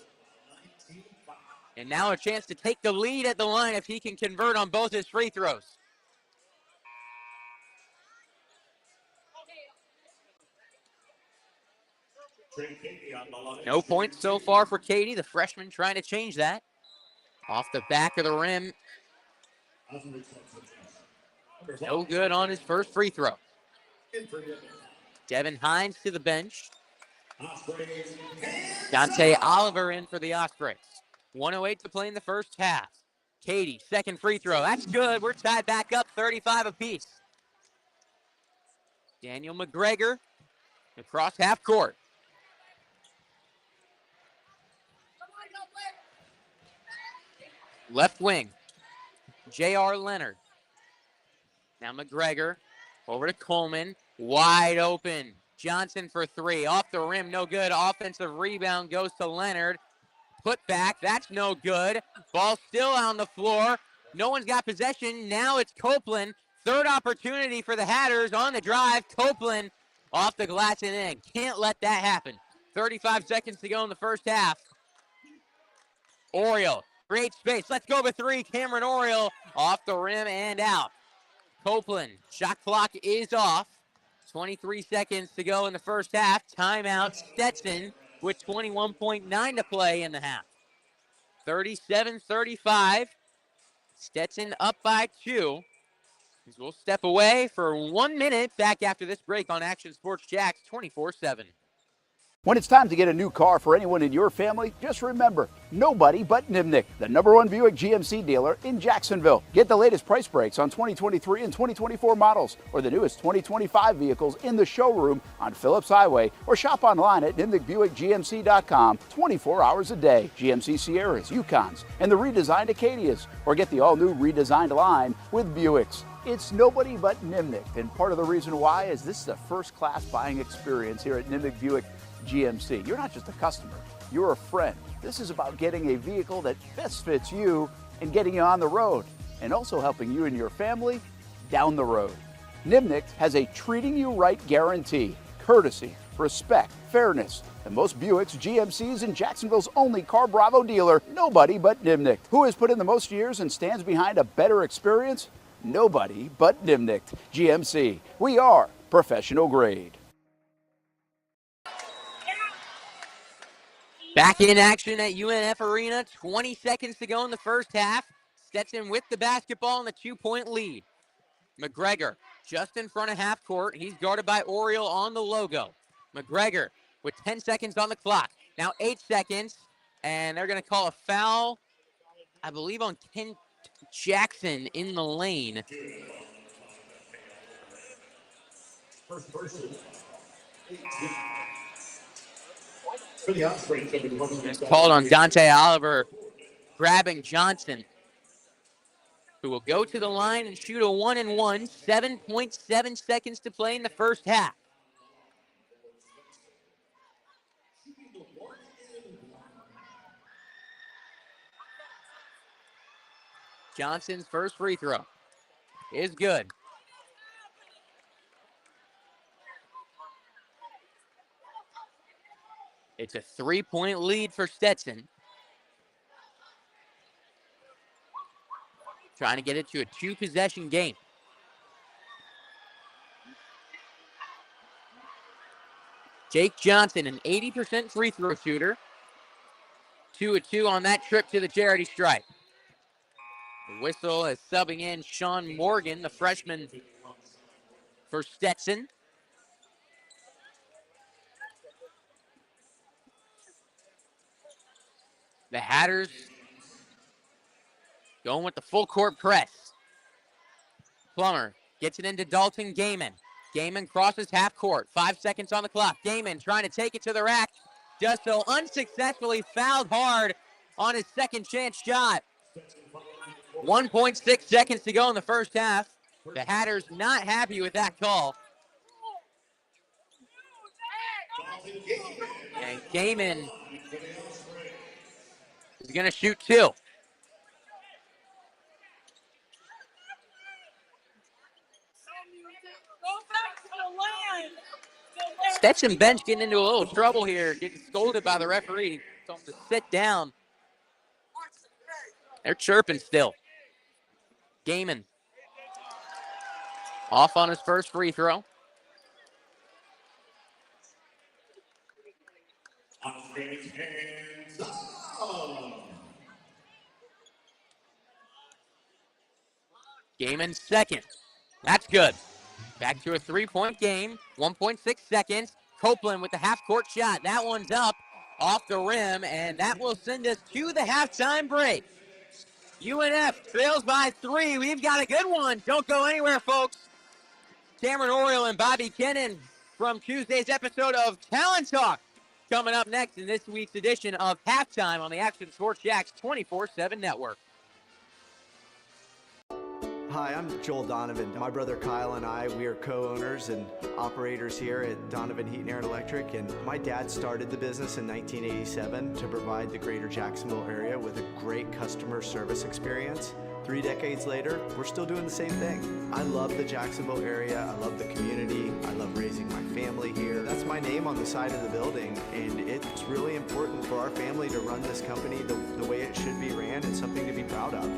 And now a chance to take the lead at the line if he can convert on both his free throws. No points so far for Cady. The freshman trying to change that. Off the back of the rim. No good on his first free throw. Devin Hines to the bench. Dante Oliver in for the Ospreys. 1:08 to play in the first half. Cady, second free throw. That's good. We're tied back up 35 apiece. Daniel McGregor across half court. Left wing. J.R. Leonard. Now McGregor over to Coleman. Wide open. Johnson for 3. Off the rim, no good. Offensive rebound goes to Leonard. Put back, that's no good. Ball still on the floor. No one's got possession. Now it's Copeland. Third opportunity for the Hatters on the drive. Copeland off the glass and in. Can't let that happen. 35 seconds to go in the first half. Oriole, great space. Let's go with 3. Cameron Oriole off the rim and out. Copeland, shot clock is off. 23 seconds to go in the first half. Timeout Stetson with 21.9 to play in the half. 37-35. Stetson up by 2. We'll step away for 1 minute. Back after this break on Action Sports Jax 24/7. When it's time to get a new car for anyone in your family, just remember, nobody but Nimnick, the #1 Buick GMC dealer in Jacksonville. Get the latest price breaks on 2023 and 2024 models or the newest 2025 vehicles in the showroom on Phillips Highway or shop online at NimnickBuickGMC.com 24 hours a day. GMC Sierras, Yukons, and the redesigned Acadias, or get the all-new redesigned line with Buicks. It's nobody but Nimnick, and part of the reason why is this is a first-class buying experience here at Nimnick Buick GMC. You're not just a customer, you're a friend. This is about getting a vehicle that best fits you and getting you on the road, and also helping you and your family down the road. Nimnick has a treating you right guarantee, courtesy, respect, fairness, and most Buicks, GMCs, and Jacksonville's only Car Bravo dealer, nobody but Nimnick. Who has put in the most years and stands behind a better experience? Nobody but Nimnick. GMC, we are professional grade. Back in action at UNF Arena, 20 seconds to go in the first half. Stetson with the basketball and the 2-point lead. McGregor just in front of half court. He's guarded by Oriole on the logo. McGregor with 10 seconds on the clock. Now 8 seconds, and they're going to call a foul, I believe, on Ken Jackson in the lane. It's called on Dante Oliver grabbing Johnson, who will go to the line and shoot a 1-and-1. 7.7 seconds to play in the first half. Johnson's first free throw is good. It's a 3-point lead for Stetson. Trying to get it to a 2-possession game. Jake Johnson, an 80% free throw shooter. 2-2 on that trip to the charity stripe. The whistle is subbing in Sean Morgan, the freshman for Stetson. The Hatters going with the full court press. Plummer gets it into Dalton Gaiman. Gaiman crosses half court. 5 seconds on the clock. Gaiman trying to take it to the rack. Does so unsuccessfully, fouled hard on his second chance shot. 1.6 seconds to go in the first half. The Hatters not happy with that call. And Gaiman is going to shoot 2. Stetson bench getting into a little trouble here, getting scolded by the referee. Told him to sit down. They're chirping still. Gaiman off on his first free throw. Gaiman second. That's good. Back to a 3-point game. 1.6 seconds. Copeland with the half-court shot. That one's up off the rim, and that will send us to the halftime break. UNF trails by 3. We've got a good one. Don't go anywhere, folks. Cameron Oriole and Bobby Kennan from Tuesday's episode of Talent Talk coming up next in this week's edition of Halftime on the Action Sports Jax 24/7 network. Hi, I'm Joel Donovan. My brother Kyle and I, we are co-owners and operators here at Donovan Heat and Air and Electric, and my dad started the business in 1987 to provide the greater Jacksonville area with a great customer service experience. 3 decades later, we're still doing the same thing. I love the Jacksonville area. I love the community. I love raising my family here. That's my name on the side of the building, and it's really important for our family to run this company the way it should be ran. It's something to be proud of.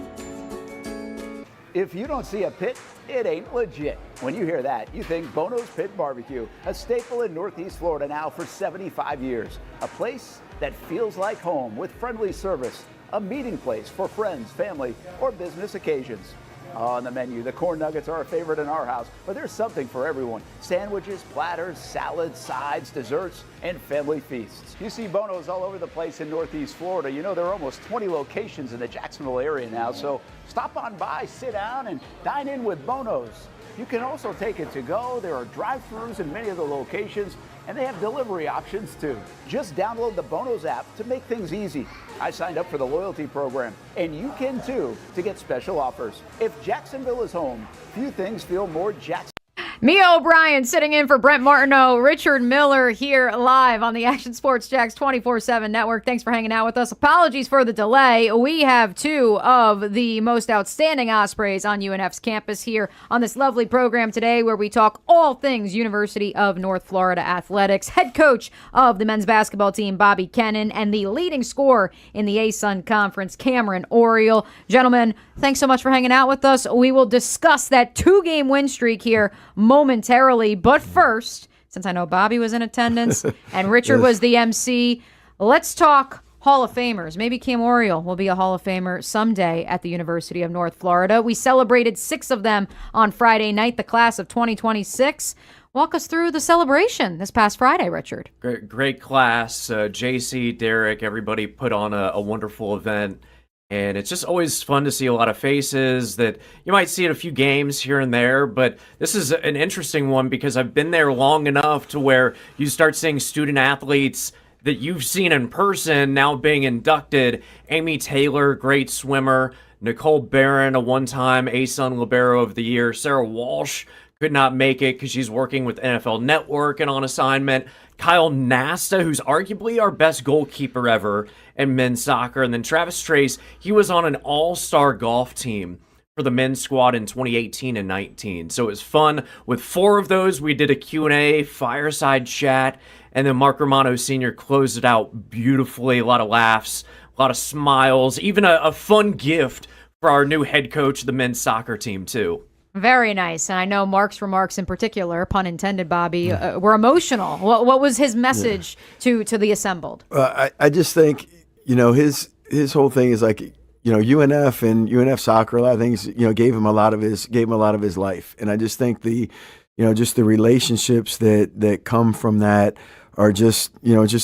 If you don't see a pit, it ain't legit. When you hear that, you think Bono's Pit Barbecue, a staple in Northeast Florida now for 75 years. A place that feels like home with friendly service, a meeting place for friends, family, or business occasions. On the menu, the corn nuggets are a favorite in our house, but there's something for everyone. Sandwiches, platters, salads, sides, desserts, and family feasts. You see Bono's all over the place in Northeast Florida. You know, there are almost 20 locations in the Jacksonville area now, so stop on by, sit down, and dine in with Bono's. You can also take it to go. There are drive-thrus in many of the locations, and they have delivery options too. Just download the Bono's app to make things easy. I signed up for the loyalty program, and you can too, to get special offers. If Jacksonville is home, few things feel more Jacksonville. Mia O'Brien sitting in for Brent Martineau. Richard Miller here live on the Action Sports Jax 24/7 network. Thanks for hanging out with us. Apologies for the delay. We have 2 of the most outstanding Ospreys on UNF's campus here on this lovely program today, where we talk all things University of North Florida athletics. Head coach of the men's basketball team, Bobby Kennan, and the leading scorer in the ASUN Conference, Cameron Oriole. Gentlemen, thanks so much for hanging out with us. We will discuss that 2-game win streak here momentarily, but first, since I know Bobby was in attendance and Richard was the MC, Let's talk Hall of Famers. Maybe Cam Oriole will be a Hall of Famer someday at the University of North Florida. We celebrated 6 of them on Friday night, the class of 2026. Walk us through the celebration this past Friday, Richard. Great class. JC, Derek, everybody put on a wonderful event. And it's just always fun to see a lot of faces that you might see at a few games here and there. But this is an interesting one because I've been there long enough to where you start seeing student athletes that you've seen in person now being inducted. Amy Taylor, great swimmer. Nicole Barron, a one-time ASUN Libero of the Year. Sarah Walsh could not make it because she's working with NFL Network and on assignment. Kyle Nasta, who's arguably our best goalkeeper ever in men's soccer. And then Travis Trace, he was on an all-star golf team for the men's squad in 2018 and 19. So it was fun. With 4 of those, we did a Q&A, fireside chat, and then Mark Romano Sr. closed it out beautifully. A lot of laughs, a lot of smiles, even a fun gift for our new head coach of the men's soccer team, too. Very nice. And I know Mark's remarks in particular, pun intended, Bobby, were emotional. What was his message to the assembled? I just think, his whole thing is like, UNF and UNF soccer, a lot of things, gave him a lot of his life. And I just think just the relationships that come from that are just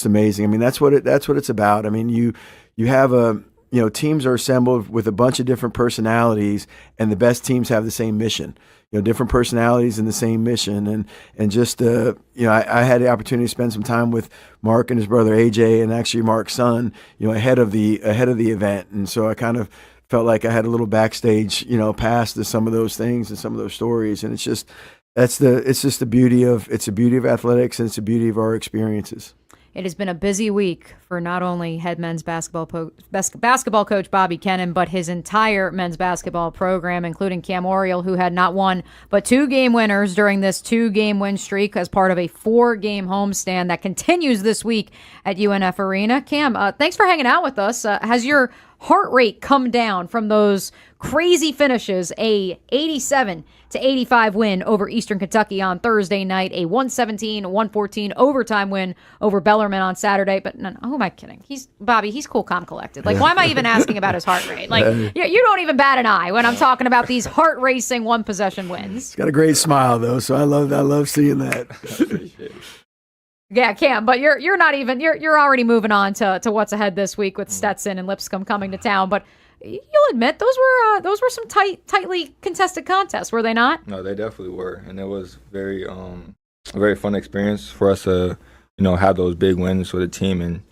amazing. I mean, that's what it's about. I mean, you have teams are assembled with a bunch of different personalities, and the best teams have the same mission. Different personalities and the same mission, and just I had the opportunity to spend some time with Mark and his brother AJ, and actually Mark's son, ahead of the event, and so I kind of felt like I had a little backstage, pass to some of those things and some of those stories, and it's just the beauty of athletics, and it's the beauty of our experiences. It has been a busy week for not only head men's basketball coach Bobby Kennan, but his entire men's basketball program, including Cam Oriole, who had not one but 2 game winners during this 2-game win streak as part of a 4-game homestand that continues this week at UNF Arena. Cam, thanks for hanging out with us. Has your heart rate come down from those crazy finishes? A 87-85 win over Eastern Kentucky on Thursday night, a 117-114 overtime win over Bellarmine on Saturday. But no, who am I kidding? Bobby, he's cool, calm, collected. Like, why am I even asking about his heart rate? Like, you don't even bat an eye when I'm talking about these heart racing 1-possession wins. He's got a great smile though, so I love seeing that. Yeah, Cam, but you're not even you're already moving on to what's ahead this week with Stetson and Lipscomb coming to town. But you'll admit those were some tightly contested contests, were they not? No, they definitely were, and it was a very fun experience for us to have those big wins for the team. And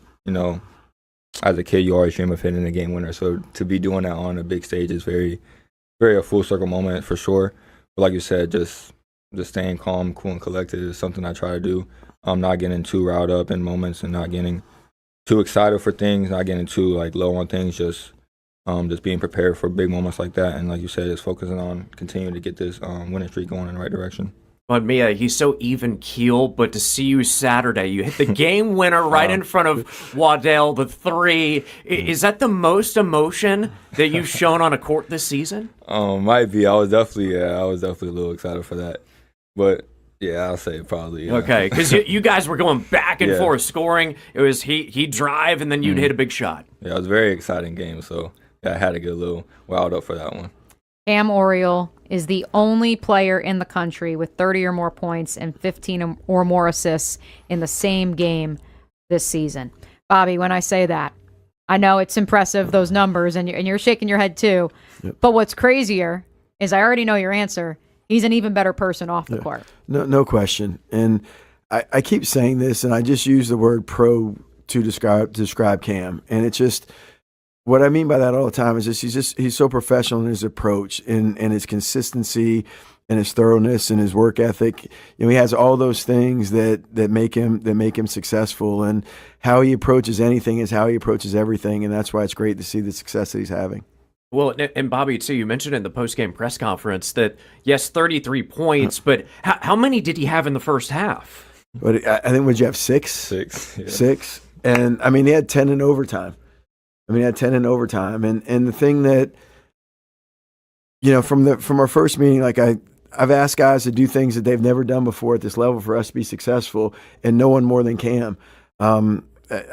as a kid, you always dream of hitting a game winner. So to be doing that on a big stage is very a full circle moment for sure. But like you said, just staying calm, cool, and collected is something I try to do. Not getting too riled up in moments and not getting too excited for things, not getting too low on things, just being prepared for big moments like that. And like you said, just focusing on continuing to get this winning streak going in the right direction. But Mia, he's so even keel, but to see you Saturday, you hit the game winner right in front of Waddell, the 3. Is that the most emotion that you've shown on a court this season? Might be. I was definitely a little excited for that. But yeah, I'll say probably. Yeah. Okay, because you guys were going back and forth scoring. It was he'd drive and then you'd hit a big shot. Yeah, it was a very exciting game, so I had to get a little wild up for that one. Cam Oriole is the only player in the country with 30 or more points and 15 or more assists in the same game this season. Bobby, when I say that, I know it's impressive, those numbers, and you're shaking your head too. Yep. But what's crazier is I already know your answer. He's an even better person off the court. No question. And I keep saying this, and I just use the word pro to describe Cam. And it's just, what I mean by that all the time is he's so professional in his approach and his consistency and his thoroughness and his work ethic. He has all those things that make him successful. And how he approaches anything is how he approaches everything. And that's why it's great to see the success that he's having. Well, and Bobby, too, you mentioned in the post-game press conference that, yes, 33 points, but how many did he have in the first half? But I think, would you have 6? 6. Yeah. 6. And, I mean, he had 10 in overtime. And the thing that, from our first meeting, I've asked guys to do things that they've never done before at this level for us to be successful, and no one more than Cam.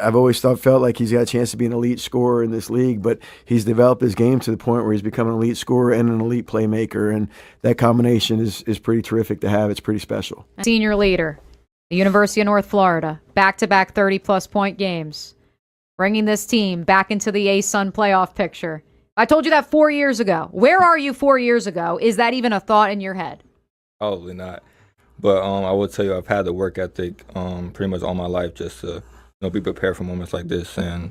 I've always felt like he's got a chance to be an elite scorer in this league, but he's developed his game to the point where he's become an elite scorer and an elite playmaker, and that combination is pretty terrific to have. It's pretty special. Senior leader, the University of North Florida, back-to-back 30-plus point games, bringing this team back into the ASUN playoff picture. I told you that 4 years ago. Where are you 4 years ago? Is that even a thought in your head? Probably not. But I will tell you, I've had the work ethic pretty much all my life just to be prepared for moments like this, and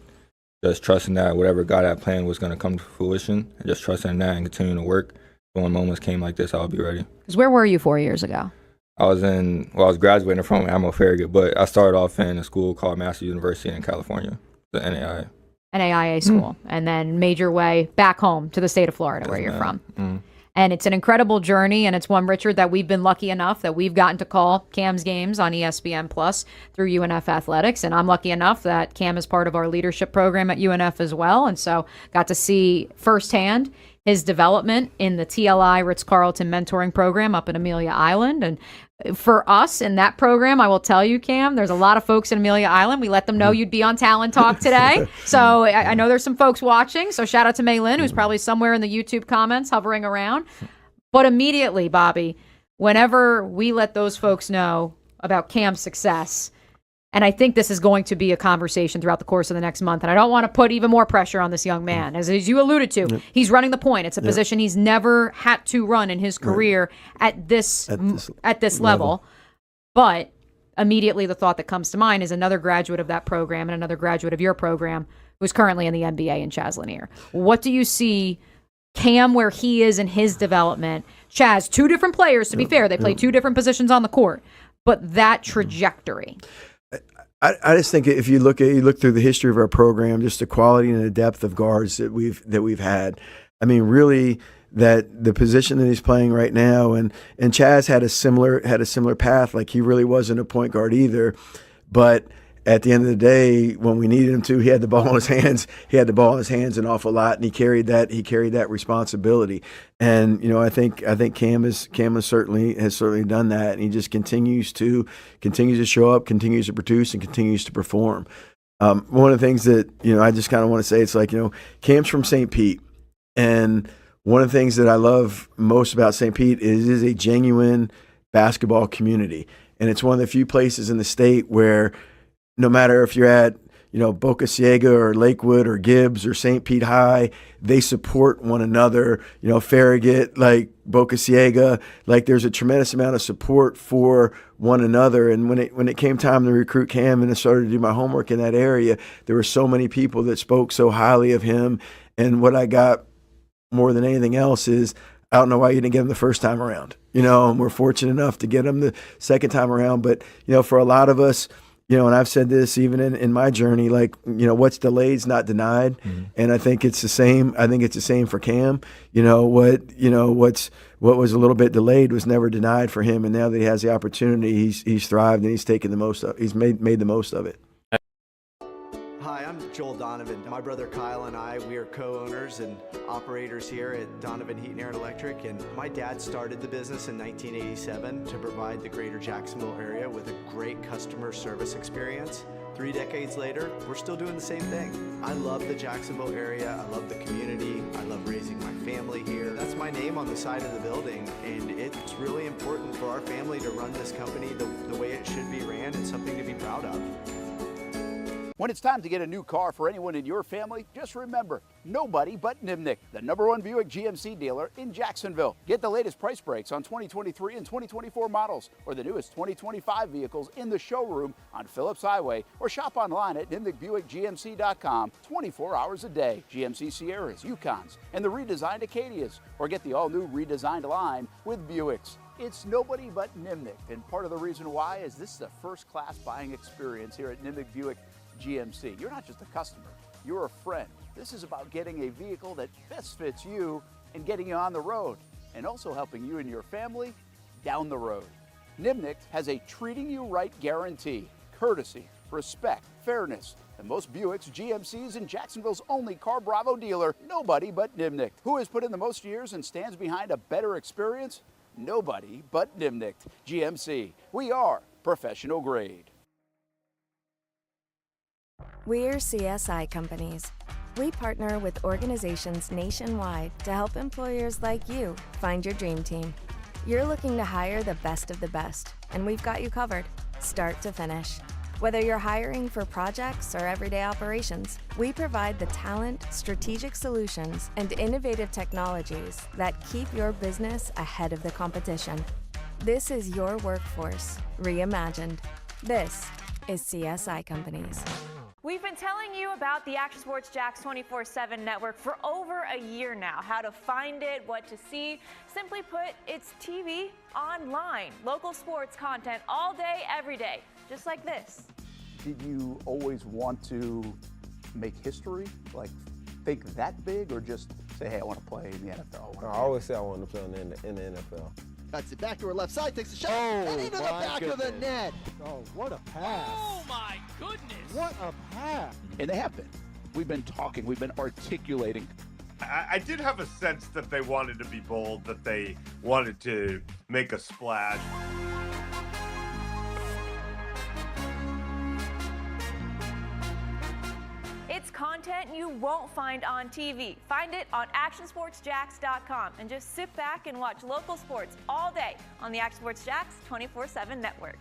just trusting that whatever God had planned was going to come to fruition, and just trusting in that and continuing to work. So when moments came like this, I'll be ready. Because where were you 4 years ago? I was graduating from Admiral Farragut, but I started off in a school called Master University in California, the NAIA. NAIA school, and then made your way back home to the state of Florida, where you're from. And it's an incredible journey, and it's one, Richard, that we've been lucky enough that we've gotten to call Cam's games on ESPN Plus through UNF Athletics, and I'm lucky enough that Cam is part of our leadership program at UNF as well, and so got to see firsthand his development in the TLI Ritz-Carlton mentoring program up in Amelia Island. And for us in that program, I will tell you, Cam, there's a lot of folks in Amelia Island. We let them know you'd be on Talent Talk today. So I know there's some folks watching. So shout out to May Lynn, who's probably somewhere in the YouTube comments hovering around. But immediately, Bobby, whenever we let those folks know about Cam's success, and I think this is going to be a conversation throughout the course of the next month. And I don't want to put even more pressure on this young man. As you alluded to, he's running the point. It's a position he's never had to run in his career at this level. But immediately the thought that comes to mind is another graduate of that program and another graduate of your program who's currently in the NBA in Chaz Lanier. What do you see Cam where he is in his development? Chaz, two different players, to be fair. They play two different positions on the court. But that trajectory. I just think if you look through the history of our program, just the quality and the depth of guards that we've had. I mean, really, that the position that he's playing right now, and Chaz had a similar path. Like, he really wasn't a point guard either, but at the end of the day, when we needed him to, he had the ball in his hands. He had the ball in his hands an awful lot, and he carried that responsibility. And I think Cam has certainly done that, and he just continues to show up, continues to produce, and continues to perform. One of the things that I just kind of want to say, it's like Cam's from St. Pete, and one of the things that I love most about St. Pete is it is a genuine basketball community, and it's one of the few places in the state where, no matter if you're at, Boca Ciega or Lakewood or Gibbs or St. Pete High, they support one another. Farragut, like Boca Ciega, like there's a tremendous amount of support for one another. And when it came time to recruit Cam and I started to do my homework in that area, there were so many people that spoke so highly of him. And what I got more than anything else is, I don't know why you didn't get him the first time around. And we're fortunate enough to get him the second time around. But, for a lot of us, and I've said this even in my journey, like, what's delayed is not denied. Mm-hmm. And I think it's the same. I think it's the same for Cam. What was a little bit delayed was never denied for him. And now that he has the opportunity, he's thrived and he's taken the most of. He's made the most of it. Hi, I'm Joel Donovan. My brother Kyle and I, we are co-owners and operators here at Donovan Heat and Air Electric, and my dad started the business in 1987 to provide the greater Jacksonville area with a great customer service experience. 3 decades later, we're still doing the same thing. I love the Jacksonville area. I love the community. I love raising my family here. That's my name on the side of the building, and it's really important for our family to run this company the way it should be ran. It's something to be proud of. When it's time to get a new car for anyone in your family, just remember, nobody but Nimnick, the #1 Buick GMC dealer in Jacksonville. Get the latest price breaks on 2023 and 2024 models, or the newest 2025 vehicles in the showroom on Phillips Highway, or shop online at nimnickbuickgmc.com 24 hours a day. GMC Sierras, Yukons, and the redesigned Acadias, or get the all-new redesigned line with Buicks. It's nobody but Nimnick, and part of the reason why is this is a first-class buying experience here at Nimnick Buick GMC. You're not just a customer, you're a friend. This is about getting a vehicle that best fits you and getting you on the road, and also helping you and your family down the road. Nimnick has a treating you right guarantee, courtesy, respect, fairness, and most Buicks, GMCs, and Jacksonville's only Car Bravo dealer, nobody but Nimnick. Who has put in the most years and stands behind a better experience? Nobody but Nimnick. GMC. We are professional grade. We're CSI companies. We partner with organizations nationwide to help employers like you find your dream team. You're looking to hire the best of the best, and we've got you covered, start to finish. Whether you're hiring for projects or everyday operations, we provide the talent, strategic solutions, and innovative technologies that keep your business ahead of the competition. This is your workforce reimagined. This is CSI Companies. We've been telling you about the Action Sports Jax 24/7 network for over a year now. How to find it, what to see. Simply put, it's TV online. Local sports content all day, every day. Just like this. Did you always want to make history? Like, think that big, or just say, hey, I want to play in the NFL? I always say I want to play in the NFL. That's it. Back to her left side, takes a shot. and into the back of the net. Oh, what a pass. Oh, my goodness. What a pass. And they have been. We've been talking, we've been articulating. I did have a sense that they wanted to be bold, that they wanted to make a splash. It's content you won't find on TV. Find it on actionsportsjax.com and just sit back and watch local sports all day on the Action Sports Jax 24/7 network.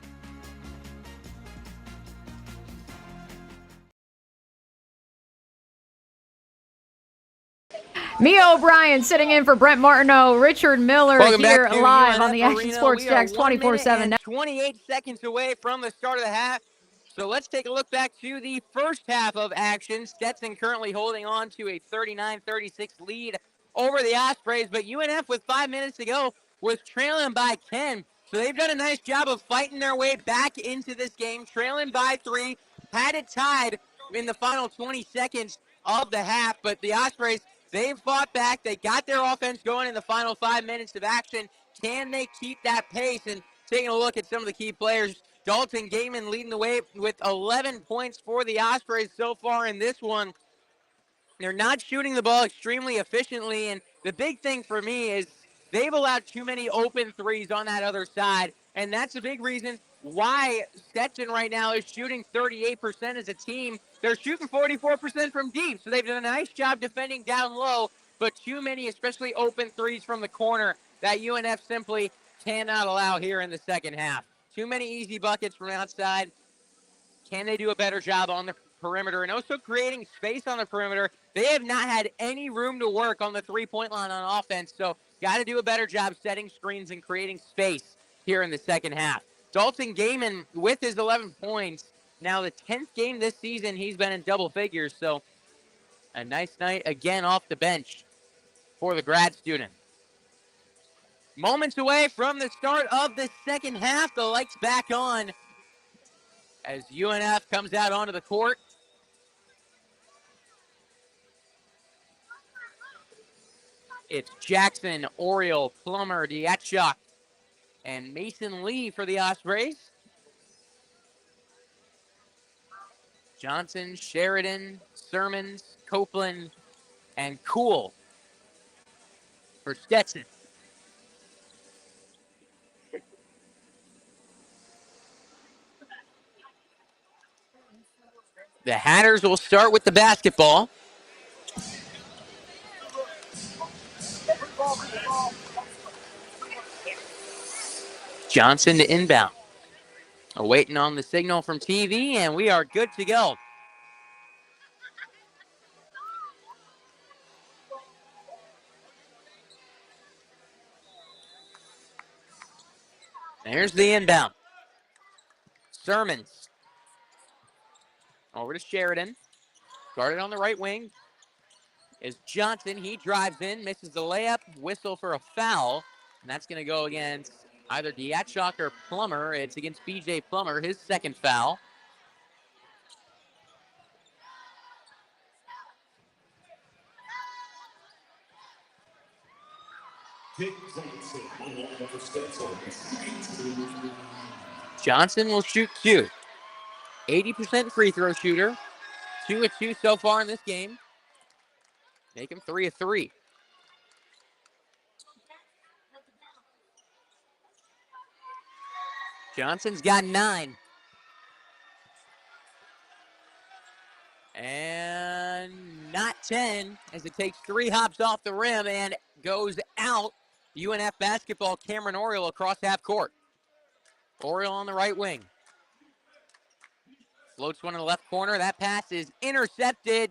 Mia O'Brien sitting in for Brent Martineau, Richard Miller Welcome here back to live UNF on the Action Arena. Sports We are Jax 1 minute 24/7 and 28 seconds away from the start of the half. So let's take a look back to the first half of action. Stetson currently holding on to a 39-36 lead over the Ospreys, but UNF with 5 minutes to go was trailing by 10. So they've done a nice job of fighting their way back into this game, trailing by 3, had it tied in the final 20 seconds of the half, but the Ospreys, they've fought back. They got their offense going in the final 5 minutes of action. Can they keep that pace? And taking a look at some of the key players, Dalton Gaiman leading the way with 11 points for the Ospreys so far in this one. They're not shooting the ball extremely efficiently, and the big thing for me is they've allowed too many open threes on that other side, and that's a big reason why Stetson right now is shooting 38% as a team. They're shooting 44% from deep, so they've done a nice job defending down low, but too many, especially open threes from the corner, that UNF simply cannot allow here in the second half. Too many easy buckets from outside. Can they do a better job on the perimeter and also creating space on the perimeter? They have not had any room to work on the three-point line on offense, so got to do a better job setting screens and creating space here in the second half. Dalton Gaiman with his 11 points. Now the 10th game this season he's been in double figures, so a nice night again off the bench for the grad student. Moments away from the start of the second half. The lights back on as UNF comes out onto the court. It's Jackson, Oriole, Plummer, Diatchuk, and Mason Lee for the Ospreys. Johnson, Sheridan, Sermons, Copeland, and Cool for Stetson. The Hatters will start with the basketball. Johnson to inbound. Waiting on the signal from TV, and we are good to go. There's the inbound. Sermons. Over to Sheridan. Guarded on the right wing is Johnson. He drives in, misses the layup, whistle for a foul. And that's going to go against either Diatchuk or Plummer. It's against B.J. Plummer, his second foul. Johnson will shoot 2. 80% free throw shooter. 2 of 2 so far in this game. Make him 3 of 3. Johnson's got 9. 10 as it takes 3 hops off the rim and goes out. UNF basketball, Cameron Oriole across half court. Oriole on the right wing. Floats one in the left corner. That pass is intercepted.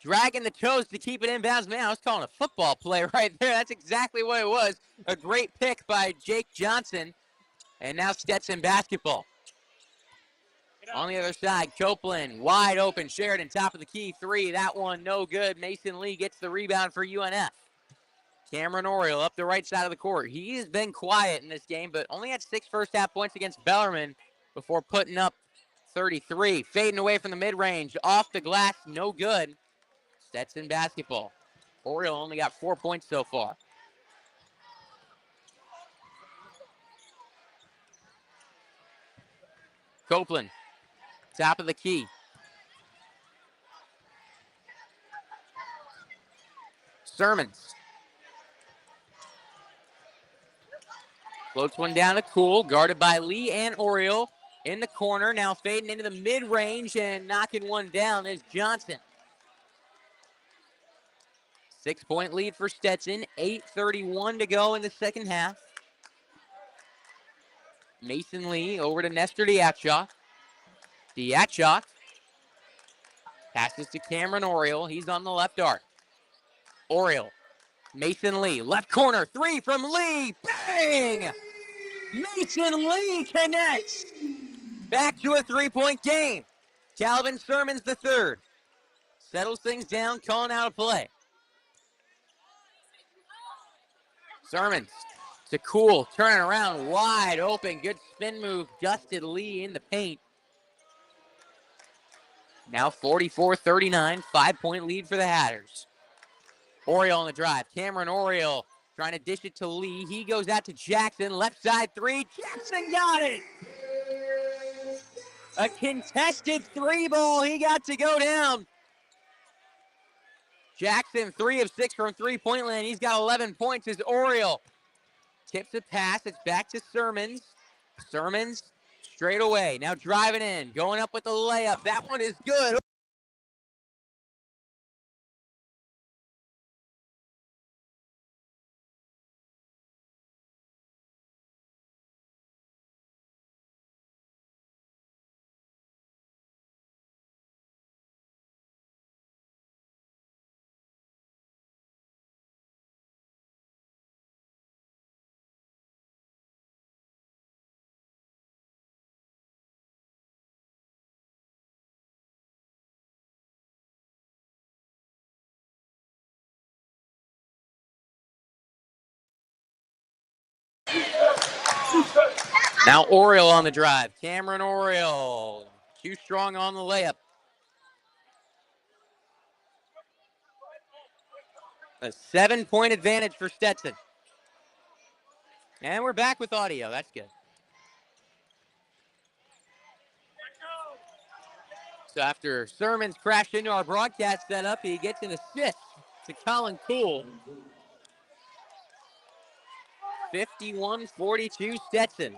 Dragging the toes to keep it inbounds. Man, I was calling a football play right there. That's exactly what it was. A great pick by Jake Johnson. And now Stetson basketball. On the other side, Copeland, wide open. Sheridan, top of the key, 3. That one, no good. Mason Lee gets the rebound for UNF. Cameron Oriole up the right side of the court. He has been quiet in this game, but only had 6 first-half points against Bellarmine before putting up 33. Fading away from the mid-range. Off the glass, no good. Stetson basketball. Oriole only got 4 points so far. Copeland, top of the key. Sermons. Floats one down to Cool, guarded by Lee and Oriole in the corner. Now fading into the mid-range and knocking one down is Johnson. 6-point lead for Stetson. 8:31 to go in the second half. Mason Lee over to Nestor Diachok. Diachok passes to Cameron Oriole. He's on the left arc. Oriole. Mason Lee. Left corner. 3 from Lee. Bang! Mason Lee connects. Back to a 3-point game. Calvin Sermons the third. Settles things down, calling out a play. Sermons to Cool, turning around, wide open. Good spin move, dusted Lee in the paint. Now 44-39, 5-point lead for the Hatters. Oriole on the drive. Cameron Oriole trying to dish it to Lee. He goes out to Jackson, left side 3. Jackson got it! A contested 3 ball. He got to go down. Jackson, 3 of 6 from 3-point land. He's got 11 points as Oriole tips a pass. It's back to Sermons. Sermons straight away. Now driving in. Going up with the layup. That one is good. Now Oriole on the drive. Cameron Oriole. Too strong on the layup. A 7-point advantage for Stetson. And we're back with audio. That's good. So after Sermons crashed into our broadcast setup, he gets an assist to Colin Cool. 51-42 Stetson.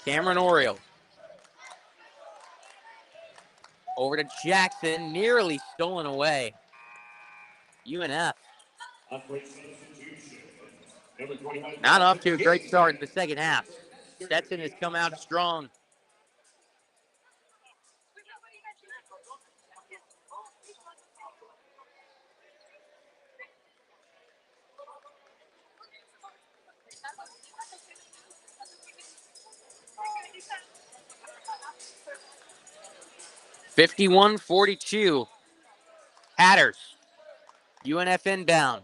Cameron Oriole. Over to Jackson, nearly stolen away. UNF. Not off to a great start in the second half. Stetson has come out strong. (51-42) Hatters. UNF inbound.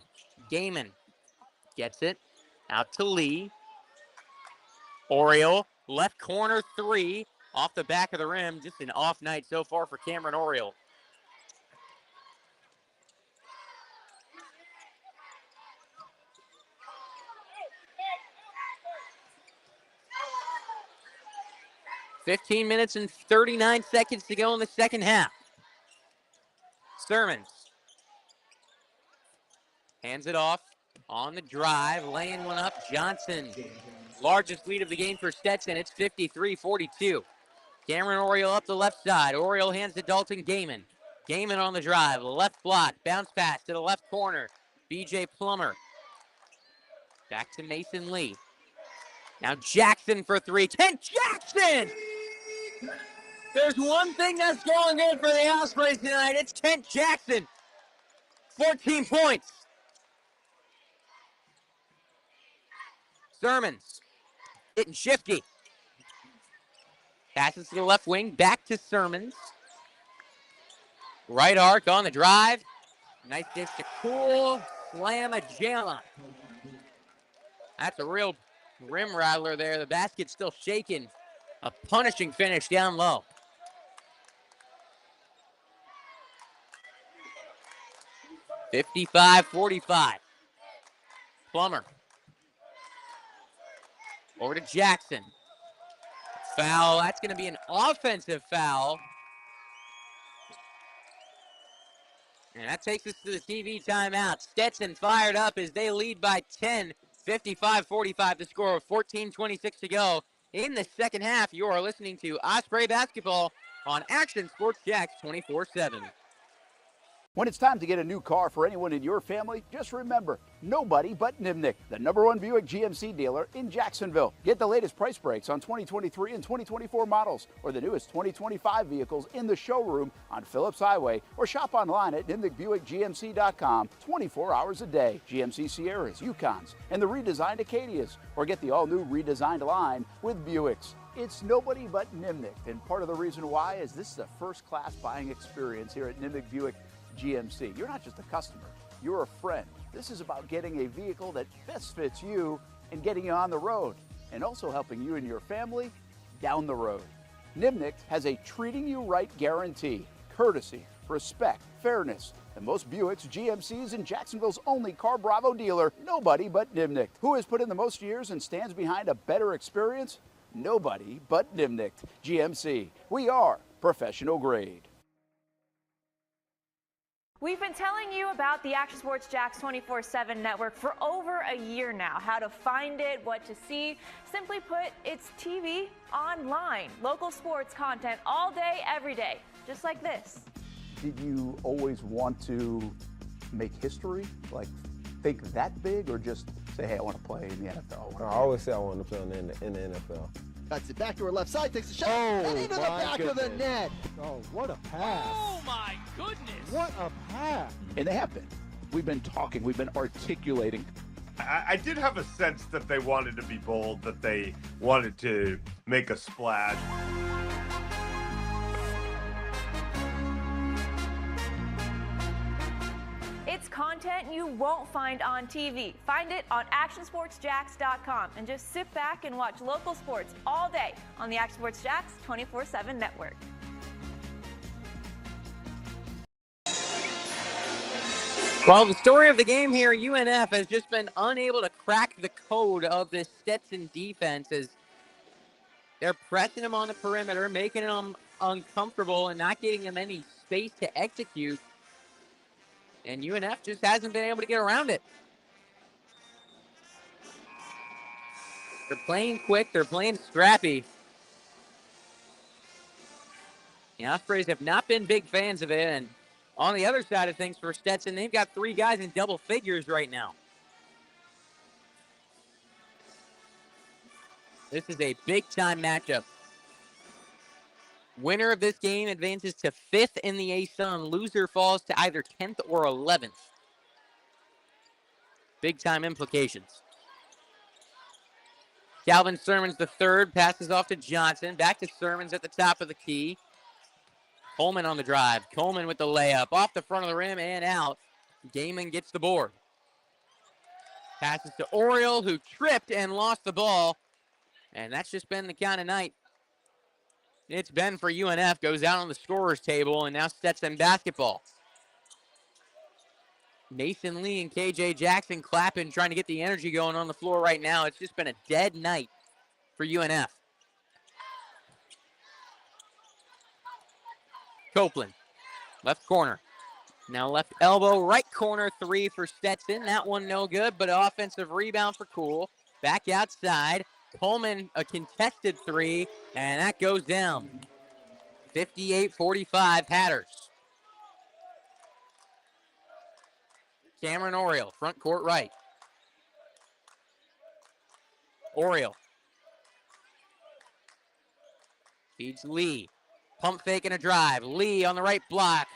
Gaiman gets it out to Lee. Oriole, left corner 3, off the back of the rim. Just an off night so far for Cameron Oriole. (15 minutes and 39 seconds to go in the second half. Sermons hands it off on the drive, laying one up. Johnson, largest lead of the game for Stetson. It's 53-42. Cameron Oriole up the left side. Oriole hands to Dalton Gaiman. Gaiman on the drive. Left block. Bounce pass to the left corner. BJ Plummer. Back to Mason Lee. Now Jackson for three. Kent Jackson! There's one thing that's going good for the Ospreys tonight. It's Kent Jackson. 14 points. Sermons. Getting shifty. Passes to the left wing. Back to Sermons. Right arc on the drive. Nice dish to Cool. Slam a jamma. That's a real rim rattler there. The basket's still shaking. A punishing finish down low. (55-45). Plummer. Over to Jackson. Foul. That's going to be an offensive foul. And that takes us to the TV timeout. Stetson fired up as they lead by 10. 55-45 the score with 14:26 to go in the second half. You are listening to Osprey basketball on Action Sports Jax 24/7. When it's time to get a new car for anyone in your family, just remember, nobody but Nimnick, the #1 Buick GMC dealer in Jacksonville. Get the latest price breaks on 2023 and 2024 models or the newest 2025 vehicles in the showroom on Phillips Highway or shop online at nimnickbuickgmc.com 24 hours a day. GMC Sierras, Yukons, and the redesigned Acadias, or get the all-new redesigned line with Buicks. It's nobody but Nimnick, and part of the reason why is this is a first-class buying experience here at Nimnick Buick GMC. You're not just a customer, you're a friend. This is about getting a vehicle that best fits you and getting you on the road, and also helping you and your family down the road. Nimnick has a treating you right guarantee, courtesy, respect, fairness, and most Buicks, GMCs, and Jacksonville's only Car Bravo dealer, nobody but Nimnick. Who has put in the most years and stands behind a better experience? Nobody but Nimnick GMC. We are professional grade. We've been telling you about the Action Sports Jax 24/7 network for over a year now. How to find it, what to see. Simply put, it's TV online. Local sports content all day, every day. Just like this. Did you always want to make history? Like, think that big, or just say, hey, I want to play in the NFL? I always say I want to play in the NFL. That's it. Back to our left side. Takes a shot. Oh, Into the back of the net. Oh, what a pass. Oh, my goodness. What a pass. And they have been. We've been talking. We've been articulating. I did have a sense that they wanted to be bold, that they wanted to make a splash. It's content you won't find on TV. Find it on actionsportsjax.com and just sit back and watch local sports all day on the Action Sports Jax 24/7 network. Well, the story of the game here, UNF has just been unable to crack the code of this Stetson defense as they're pressing them on the perimeter, making them uncomfortable and not getting them any space to execute. And UNF just hasn't been able to get around it. They're playing quick. They're playing scrappy. The Ospreys have not been big fans of it. And on the other side of things for Stetson, they've got 3 guys in double figures right now. This is a big-time matchup. Winner of this game advances to 5th in the ASUN. Loser falls to either 10th or 11th. Big-time implications. Calvin Sermons the third, passes off to Johnson. Back to Sermons at the top of the key. Coleman on the drive. Coleman with the layup. Off the front of the rim and out. Gaiman gets the board. Passes to Oriole, who tripped and lost the ball. And that's just been the kind of night it's been for UNF. Goes out on the scorer's table, and now Stetson basketball. Mason Lee and KJ Jackson clapping, trying to get the energy going on the floor right now. It's just been a dead night for UNF. Copeland, left corner. Now left elbow, right corner, 3 for Stetson. That one no good, but offensive rebound for Cool. Back outside. Coleman, a contested 3, and that goes down. 58-45 Hatters. Cameron Oriole, front court right. Oriole. Feeds Lee. Pump fake and a drive. Lee on the right block.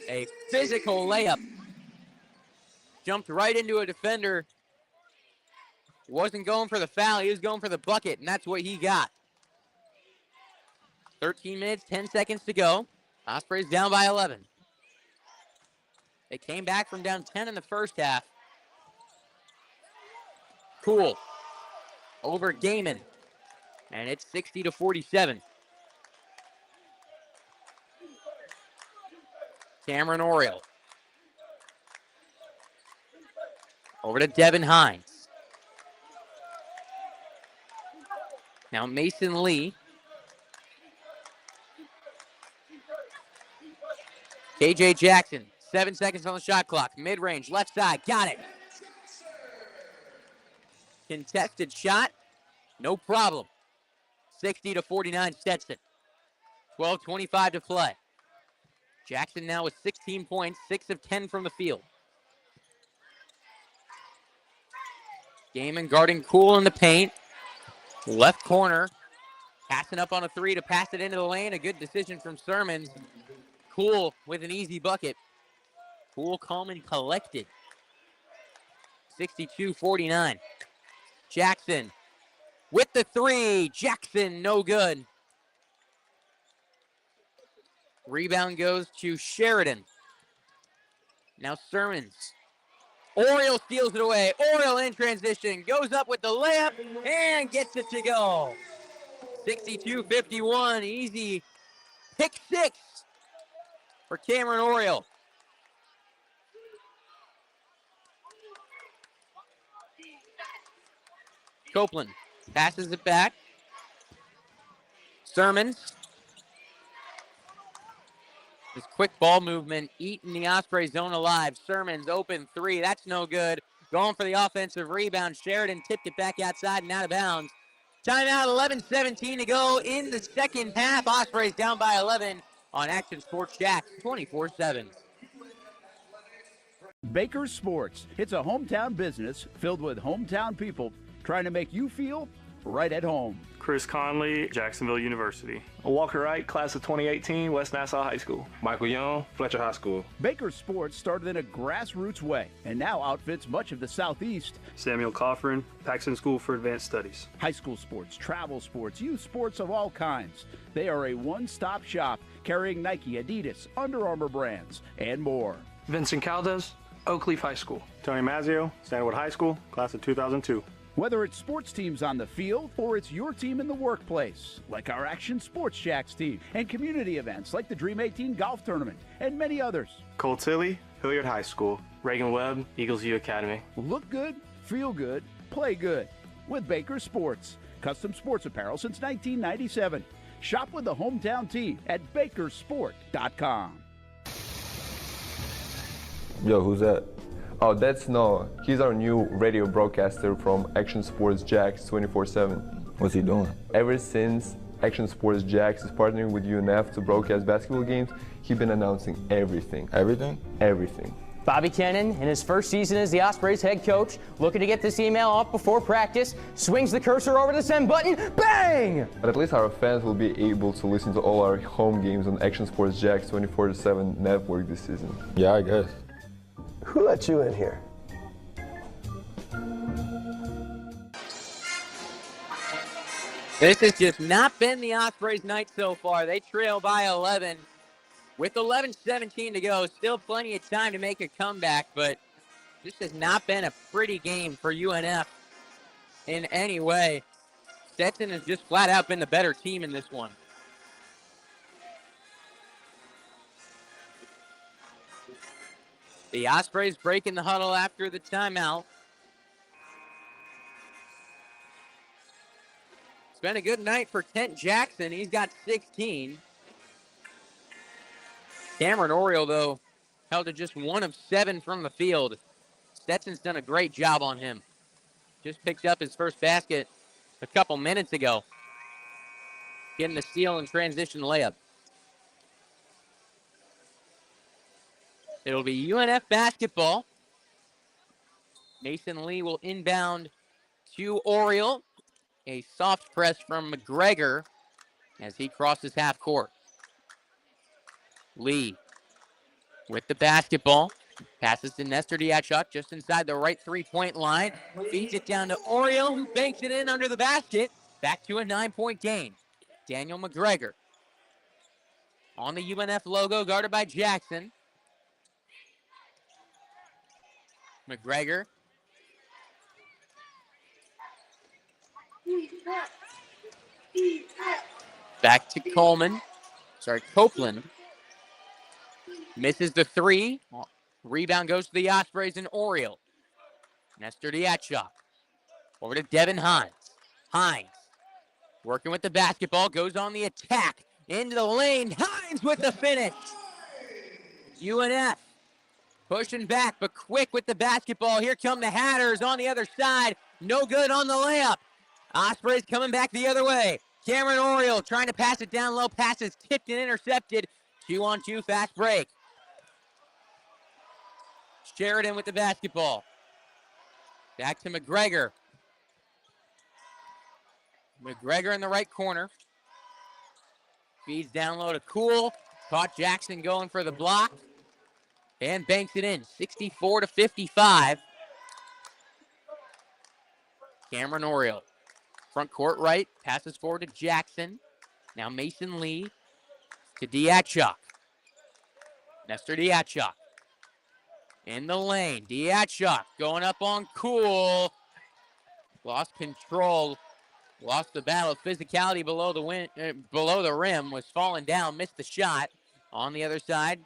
A physical layup. Jumped right into a defender. He wasn't going for the foul. He was going for the bucket, and that's what he got. 13 minutes, 10 seconds to go. Ospreys down by 11. They came back from down 10 in the first half. Cool. Over Gaiman. And it's 60-47. Cameron Oriole. Over to Devin Hines. Now Mason Lee. KJ Jackson, 7 seconds on the shot clock. Mid-range, left side, got it. Contested shot, no problem. 60-49 Stetson. 12:25 to play. Jackson now with 16 points, 6 of 10 from the field. Gaiman guarding Cool in the paint. Left corner, passing up on a three to pass it into the lane. A good decision from Sermons. Cool with an easy bucket. Cool, calm, and collected. 62-49. Jackson with the three. Jackson, no good. Rebound goes to Sheridan. Now Sermons. Oriole steals it away. Oriole in transition. Goes up with the layup and gets it to go. 62-51. Easy pick six for Cameron Oriole. Copeland passes it back. Sermons. This quick ball movement eating the Osprey zone alive. Sermons open three. That's no good. Going for the offensive rebound. Sheridan tipped it back outside and out of bounds. Timeout, 11:17 to go in the second half. Ospreys down by 11 on Action Sports Jax 24/7. Baker Sports. It's a hometown business filled with hometown people trying to make you feel right at home. Chris Conley, Jacksonville University. Walker Wright, class of 2018, West Nassau High School. Michael Young, Fletcher High School. Baker Sports started in a grassroots way and now outfits much of the Southeast. Samuel Coffrin, Paxton School for Advanced Studies. High school sports, travel sports, youth sports of all kinds. They are a one-stop shop carrying Nike, Adidas, Under Armour brands, and more. Vincent Caldes, Oakleaf High School. Tony Mazzio, Stanwood High School, class of 2002. Whether it's sports teams on the field or it's your team in the workplace, like our Action Sports Jax team, and community events like the Dream 18 Golf Tournament, and many others. Cole Tilley, Hilliard High School. Reagan Webb, Eagles View Academy. Look good, feel good, play good with Baker Sports. Custom sports apparel since 1997. Shop with the hometown team at bakersport.com. Yo, who's that? Oh, that's Noah. He's our new radio broadcaster from Action Sports Jax 24/7. What's he doing? Ever since Action Sports Jax is partnering with UNF to broadcast basketball games, he's been announcing everything. Everything? Everything. Bobby Kennan, in his first season as the Ospreys head coach, looking to get this email off before practice, swings the cursor over the send button, bang! But at least our fans will be able to listen to all our home games on Action Sports Jax 24/7 network this season. Yeah, I guess. Who let you in here? This has just not been the Ospreys' night so far. They trail by 11 with 11:17 to go. Still plenty of time to make a comeback, but this has not been a pretty game for UNF in any way. Stetson has just flat out been the better team in this one. The Ospreys breaking the huddle after the timeout. It's been a good night for Kent Jackson. He's got 16. Cameron Oriole, though, held to just 1 of 7 from the field. Stetson's done a great job on him. Just picked up his first basket a couple minutes ago. Getting the steal and transition layup. It'll be UNF basketball. Mason Lee will inbound to Oriole. A soft press from McGregor as he crosses half court. Lee with the basketball. Passes to Nestor Diachuk just inside the right three-point line. Feeds it down to Oriole, who banks it in under the basket. Back to a 9-point game. Daniel McGregor on the UNF logo, guarded by Jackson. McGregor. Back to Copeland. Misses the three. Rebound goes to the Ospreys and Oriole. Nestor Diachuk. Over to Devin Hines. Hines working with the basketball. Goes on the attack. Into the lane. Hines with the finish. UNF pushing back, but quick with the basketball. Here come the Hatters on the other side. No good on the layup. Ospreys coming back the other way. Cameron Oriole trying to pass it down low. Passes tipped and intercepted. 2-on-2 fast break. Sheridan with the basketball. Back to McGregor. McGregor in the right corner. Feeds down low to Cool. Caught Jackson going for the block. And banks it in. 64-55. Cameron Oriole. Front court right. Passes forward to Jackson. Now Mason Lee to Diachuk. Nestor Diachuk. In the lane. Diachuk going up on Cool. Lost control. Lost the battle of physicality below the rim. Was falling down. Missed the shot. On the other side.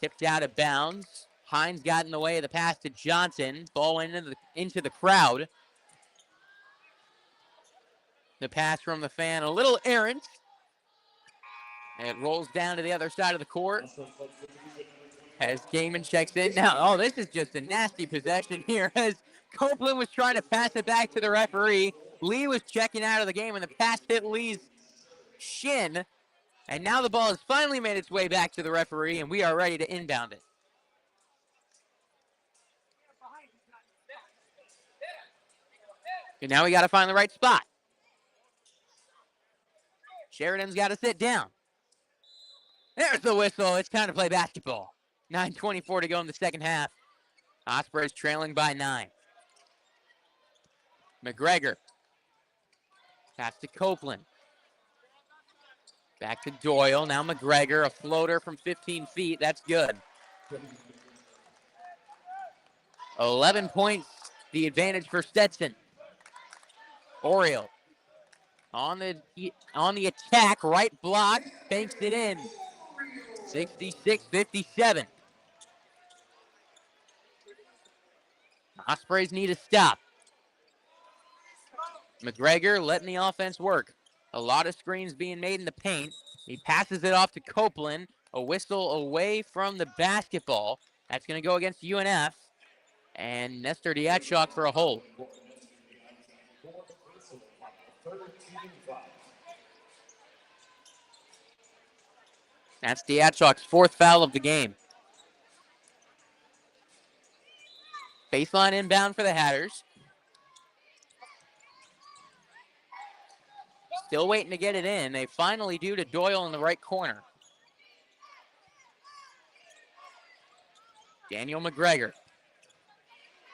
Tipped out of bounds. Hines got in the way of the pass to Johnson. Ball went into the crowd. The pass from the fan, a little errant. And it rolls down to the other side of the court. As Gaiman checks in. Now, this is just a nasty possession here as Copeland was trying to pass it back to the referee. Lee was checking out of the game and the pass hit Lee's shin. And now the ball has finally made its way back to the referee and we are ready to inbound it. And now we got to find the right spot. Sheridan's got to sit down. There's the whistle. It's time to play basketball. 9:24 to go in the second half. Ospreys trailing by 9. McGregor. Pass to Copeland. Back to Doyle. Now McGregor, a floater from 15 feet. That's good. 11 points, the advantage for Stetson. Oriole on the attack, right block, banks it in. 66-57. Ospreys need a stop. McGregor letting the offense work. A lot of screens being made in the paint. He passes it off to Copeland. A whistle away from the basketball. That's going to go against UNF. And Nestor Diachuk for a hold. That's Diachuk's fourth foul of the game. Baseline inbound for the Hatters. Still waiting to get it in. They finally do to Doyle in the right corner. Daniel McGregor.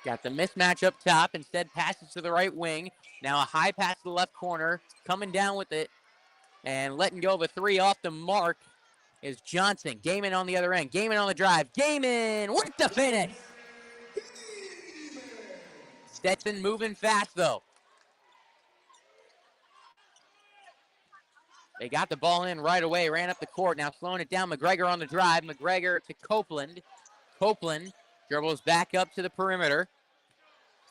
Got the mismatch up top. Instead passes to the right wing. Now a high pass to the left corner. Coming down with it. And letting go of a three off the mark is Johnson. Gaiman on the other end. Gaiman on the drive. Gaiman with the finish. Stetson moving fast though. They got the ball in right away. Ran up the court. Now slowing it down. McGregor on the drive. McGregor to Copeland. Copeland dribbles back up to the perimeter.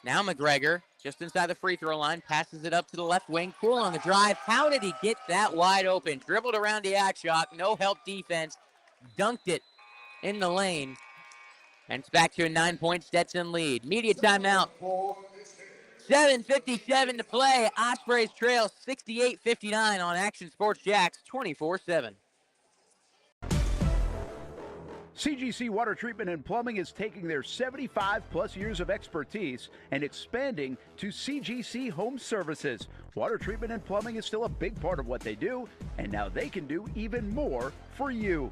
Now McGregor just inside the free throw line. Passes it up to the left wing. Cool on the drive. How did he get that wide open? Dribbled around Diachuk. No help defense. Dunked it in the lane. And it's back to a 9-point Stetson lead. Media timeout. 7:57 to play. Ospreys trail 68-59 on Action Sports Jax 24/7. CGC Water Treatment and Plumbing is taking their 75-plus years of expertise and expanding to CGC Home Services. Water treatment and plumbing is still a big part of what they do, and now they can do even more for you.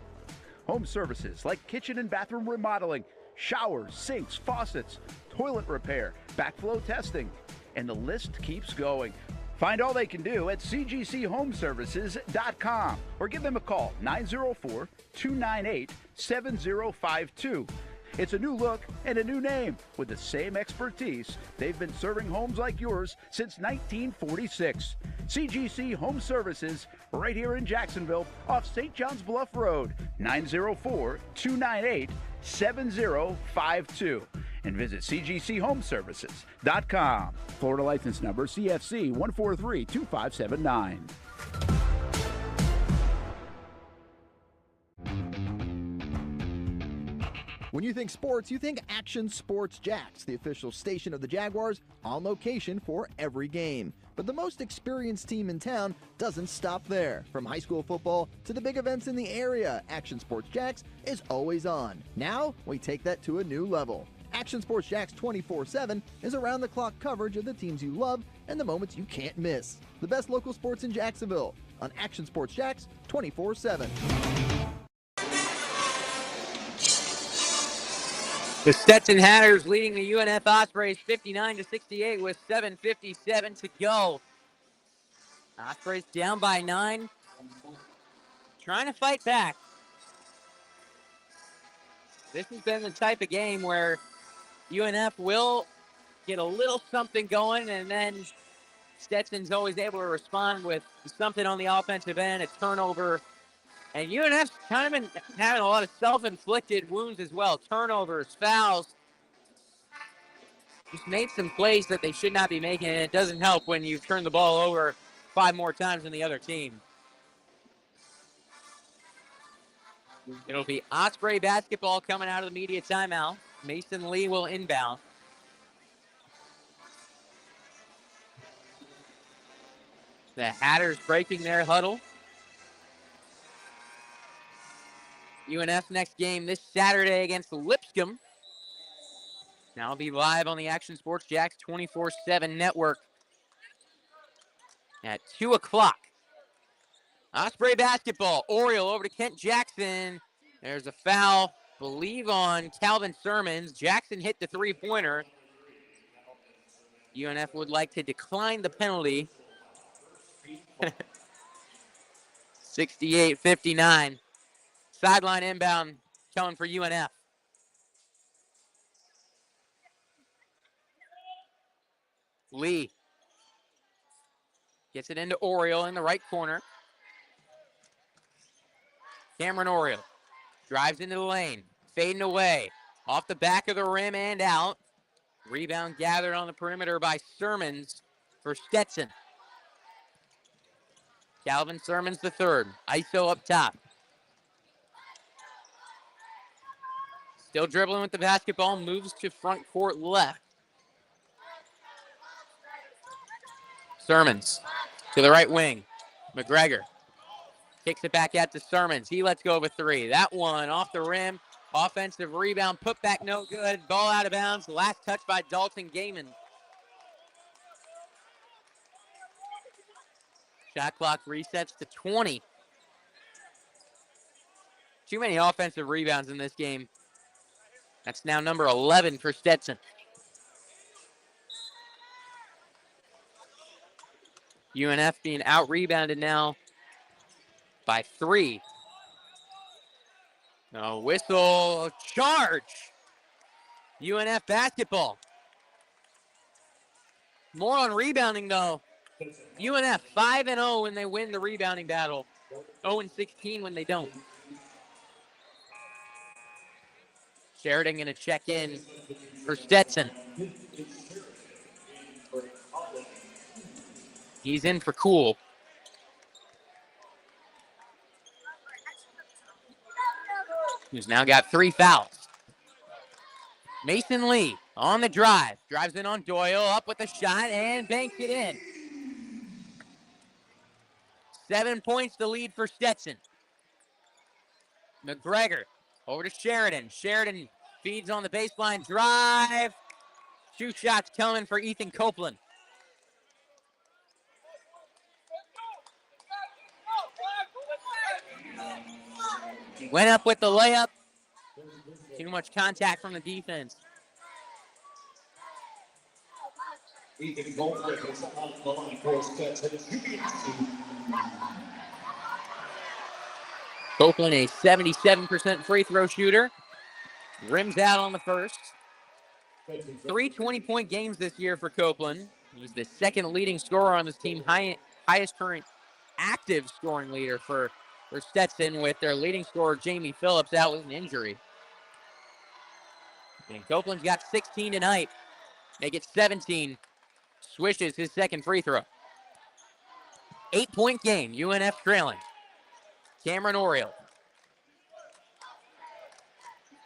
Home services like kitchen and bathroom remodeling, showers, sinks, faucets, toilet repair, backflow testing, and the list keeps going. Find all they can do at cgchomeservices.com or give them a call, 904-298-7052. It's a new look and a new name with the same expertise. They've been serving homes like yours since 1946. CGC Home Services, right here in Jacksonville off St. John's Bluff Road, 904-298-7052. And visit cgchomeservices.com. Florida license number CFC 1432579. When you think sports, you think Action Sports Jax, the official station of the Jaguars, on location for every game. But the most experienced team in town doesn't stop there. From high school football to the big events in the area, Action Sports Jax is always on. Now, we take that to a new level. Action Sports Jax 24/7 is around-the-clock coverage of the teams you love and the moments you can't miss. The best local sports in Jacksonville on Action Sports Jax 24/7. The Stetson Hatters leading the UNF Ospreys 59-68 with 7:57 to go. Ospreys down by 9, trying to fight back. This has been the type of game where UNF will get a little something going, and then Stetson's always able to respond with something on the offensive end, a turnover. And UNF's kind of been having a lot of self-inflicted wounds as well. Turnovers, fouls. Just made some plays that they should not be making, and it doesn't help when you turn the ball over 5 more times than the other team. It'll be Osprey basketball coming out of the media timeout. Mason Lee will inbound. The Hatters breaking their huddle. UNF next game this Saturday against Lipscomb. Now will be live on the Action Sports Jax 24/7 network at 2 o'clock. Osprey basketball. Oriole over to Kent Jackson. There's a foul, believe, on Calvin Sermons. Jackson hit the three-pointer. UNF would like to decline the penalty. 68-59. Sideline inbound coming for UNF. Lee gets it into Oriole in the right corner. Cameron Oriole drives into the lane, fading away, off the back of the rim and out. Rebound gathered on the perimeter by Sermons for Stetson. Calvin Sermons the third. ISO up top. Still dribbling with the basketball, moves to front court left. Sermons to the right wing. McGregor kicks it back out to Sermons. He lets go of a three. That one off the rim. Offensive rebound, put back no good. Ball out of bounds. Last touch by Dalton Gaiman. Shot clock resets to 20. Too many offensive rebounds in this game. That's now number 11 for Stetson. UNF being out-rebounded now by 3. No whistle, charge. UNF basketball. More on rebounding, though. UNF 5-0 when they win the rebounding battle. 0-16 when they don't. Sheridan going to check in for Stetson. He's in for Cool. Who's now got 3 fouls. Mason Lee on the drive. Drives in on Doyle, up with a shot, and banks it in. 7 points the lead for Stetson. McGregor Over to Sheridan. Sheridan feeds on the baseline drive. 2 shots coming for Ethan Copeland. Went up with the layup. Too much contact from the defense. Copeland, a 77% free throw shooter. Rims out on the first. 3 20-point games this year for Copeland. He's the second leading scorer on this team, highest current active scoring leader for Stetson, with their leading scorer, Jamie Phillips, out with an injury. And Copeland's got 16 tonight. Make it 17. Swishes his second free throw. 8-point game, UNF trailing. Cameron Oriole.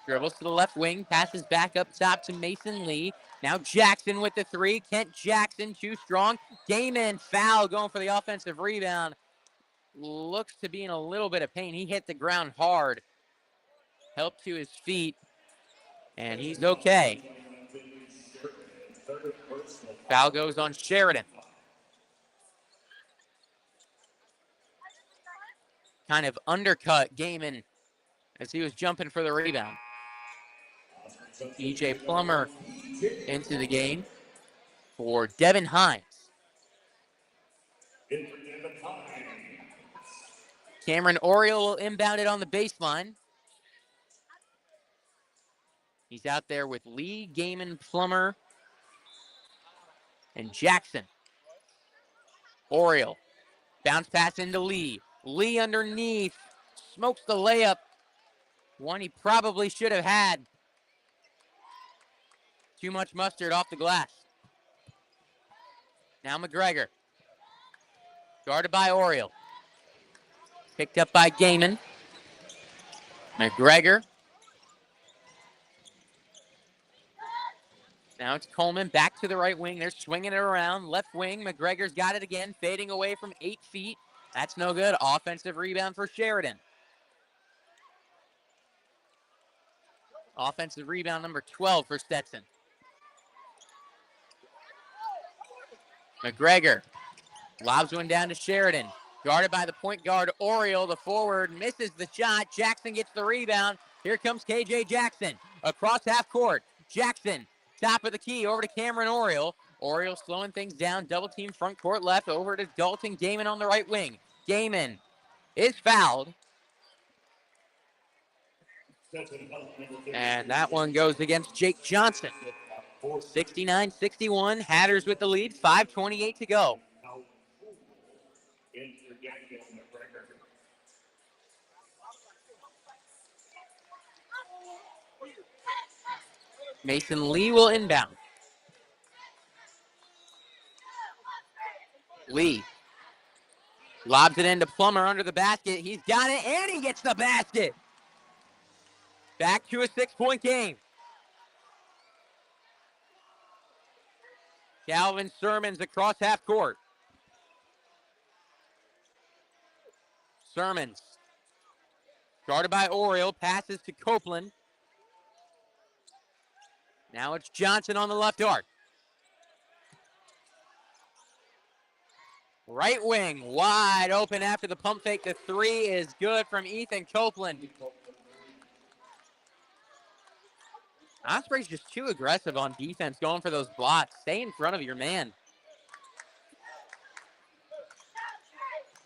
Dribbles to the left wing, passes back up top to Mason Lee. Now Jackson with the 3. Kent Jackson, too strong. Gaiman, foul, going for the offensive rebound. Looks to be in a little bit of pain. He hit the ground hard. Helped to his feet, and he's okay. Foul goes on Sheridan. Kind of undercut Gaiman as he was jumping for the rebound. E.J. Plummer into the game for Devin Hines. Cameron Oriole will inbound it on the baseline. He's out there with Lee, Gaiman, Plummer, and Jackson. Oriole. Bounce pass into Lee. Lee underneath. Smokes the layup. One he probably should have had. Too much mustard off the glass. Now McGregor. Guarded by Oriole. Picked up by Gaiman. McGregor. Now it's Coleman back to the right wing. They're swinging it around. Left wing. McGregor's got it again. Fading away from 8 feet. That's no good. Offensive rebound for Sheridan. Offensive rebound number 12 for Stetson. McGregor lobs one down to Sheridan. Guarded by the point guard, Oriole, the forward, misses the shot. Jackson gets the rebound. Here comes KJ Jackson across half court. Jackson, top of the key, over to Cameron Oriole. Oriole slowing things down. Double team front court left. Over to Dalton Gaiman on the right wing. Gaiman is fouled. And that one goes against Jake Johnson. 69-61. Hatters with the lead. 5:28 to go. Mason Lee will inbound. Lee lobs it into Plummer under the basket. He's got it, and he gets the basket. Back to a 6-point game. Calvin Sermons across half court. Sermons, guarded by Oriole, passes to Copeland. Now it's Johnson on the left arc. Right wing, wide open after the pump fake. The 3 is good from Ethan Copeland. Ospreys just too aggressive on defense, going for those blocks. Stay in front of your man.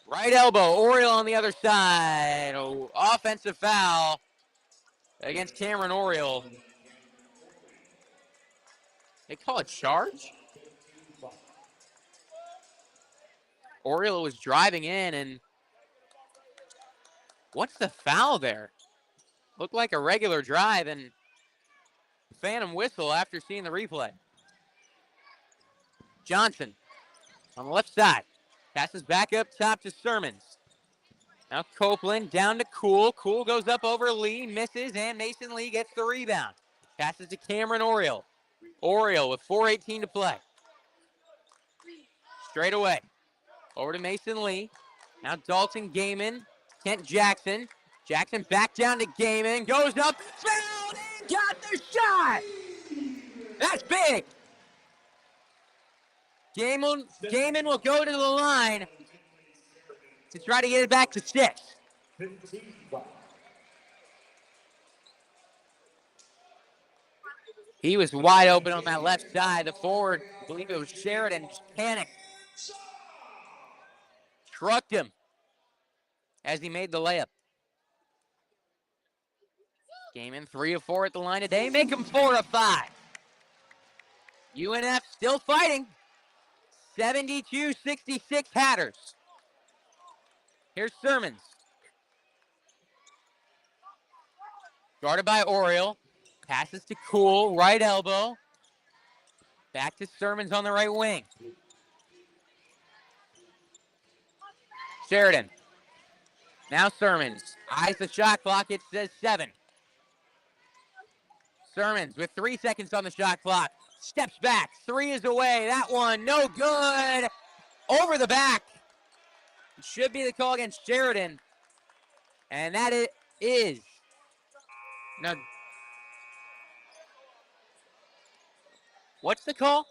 Right elbow, Oriole on the other side. Oh, offensive foul against Cameron Oriole. They call it charge? Oriole was driving in, and what's the foul there? Looked like a regular drive, and phantom whistle after seeing the replay. Johnson on the left side. Passes back up top to Sermons. Now Copeland down to Cool. Cool goes up over Lee, misses, and Mason Lee gets the rebound. Passes to Cameron Oriole. Oriole with 4:18 to play. Straight away. Over to Mason Lee. Now Dalton Gaiman. Kent Jackson. Jackson back down to Gaiman, goes up, fouled, and got the shot! That's big! Gaiman will go to the line to try to get it back to 6. He was wide open on that left side. The forward, I believe it was Sheridan, just panicked. Trucked him as he made the layup. Gaiman 3 of 4 at the line today. Make him 4 of 5. UNF still fighting. 72-66 Hatters. Here's Sermons. Guarded by Oriole. Passes to Cool, right elbow. Back to Sermons on the right wing. Sheridan. Now Sermons. Eyes the shot clock. It says 7. Sermons with 3 seconds on the shot clock. Steps back. 3 is away. That one, no good. Over the back. It should be the call against Sheridan. And that it is. Now, what's the call?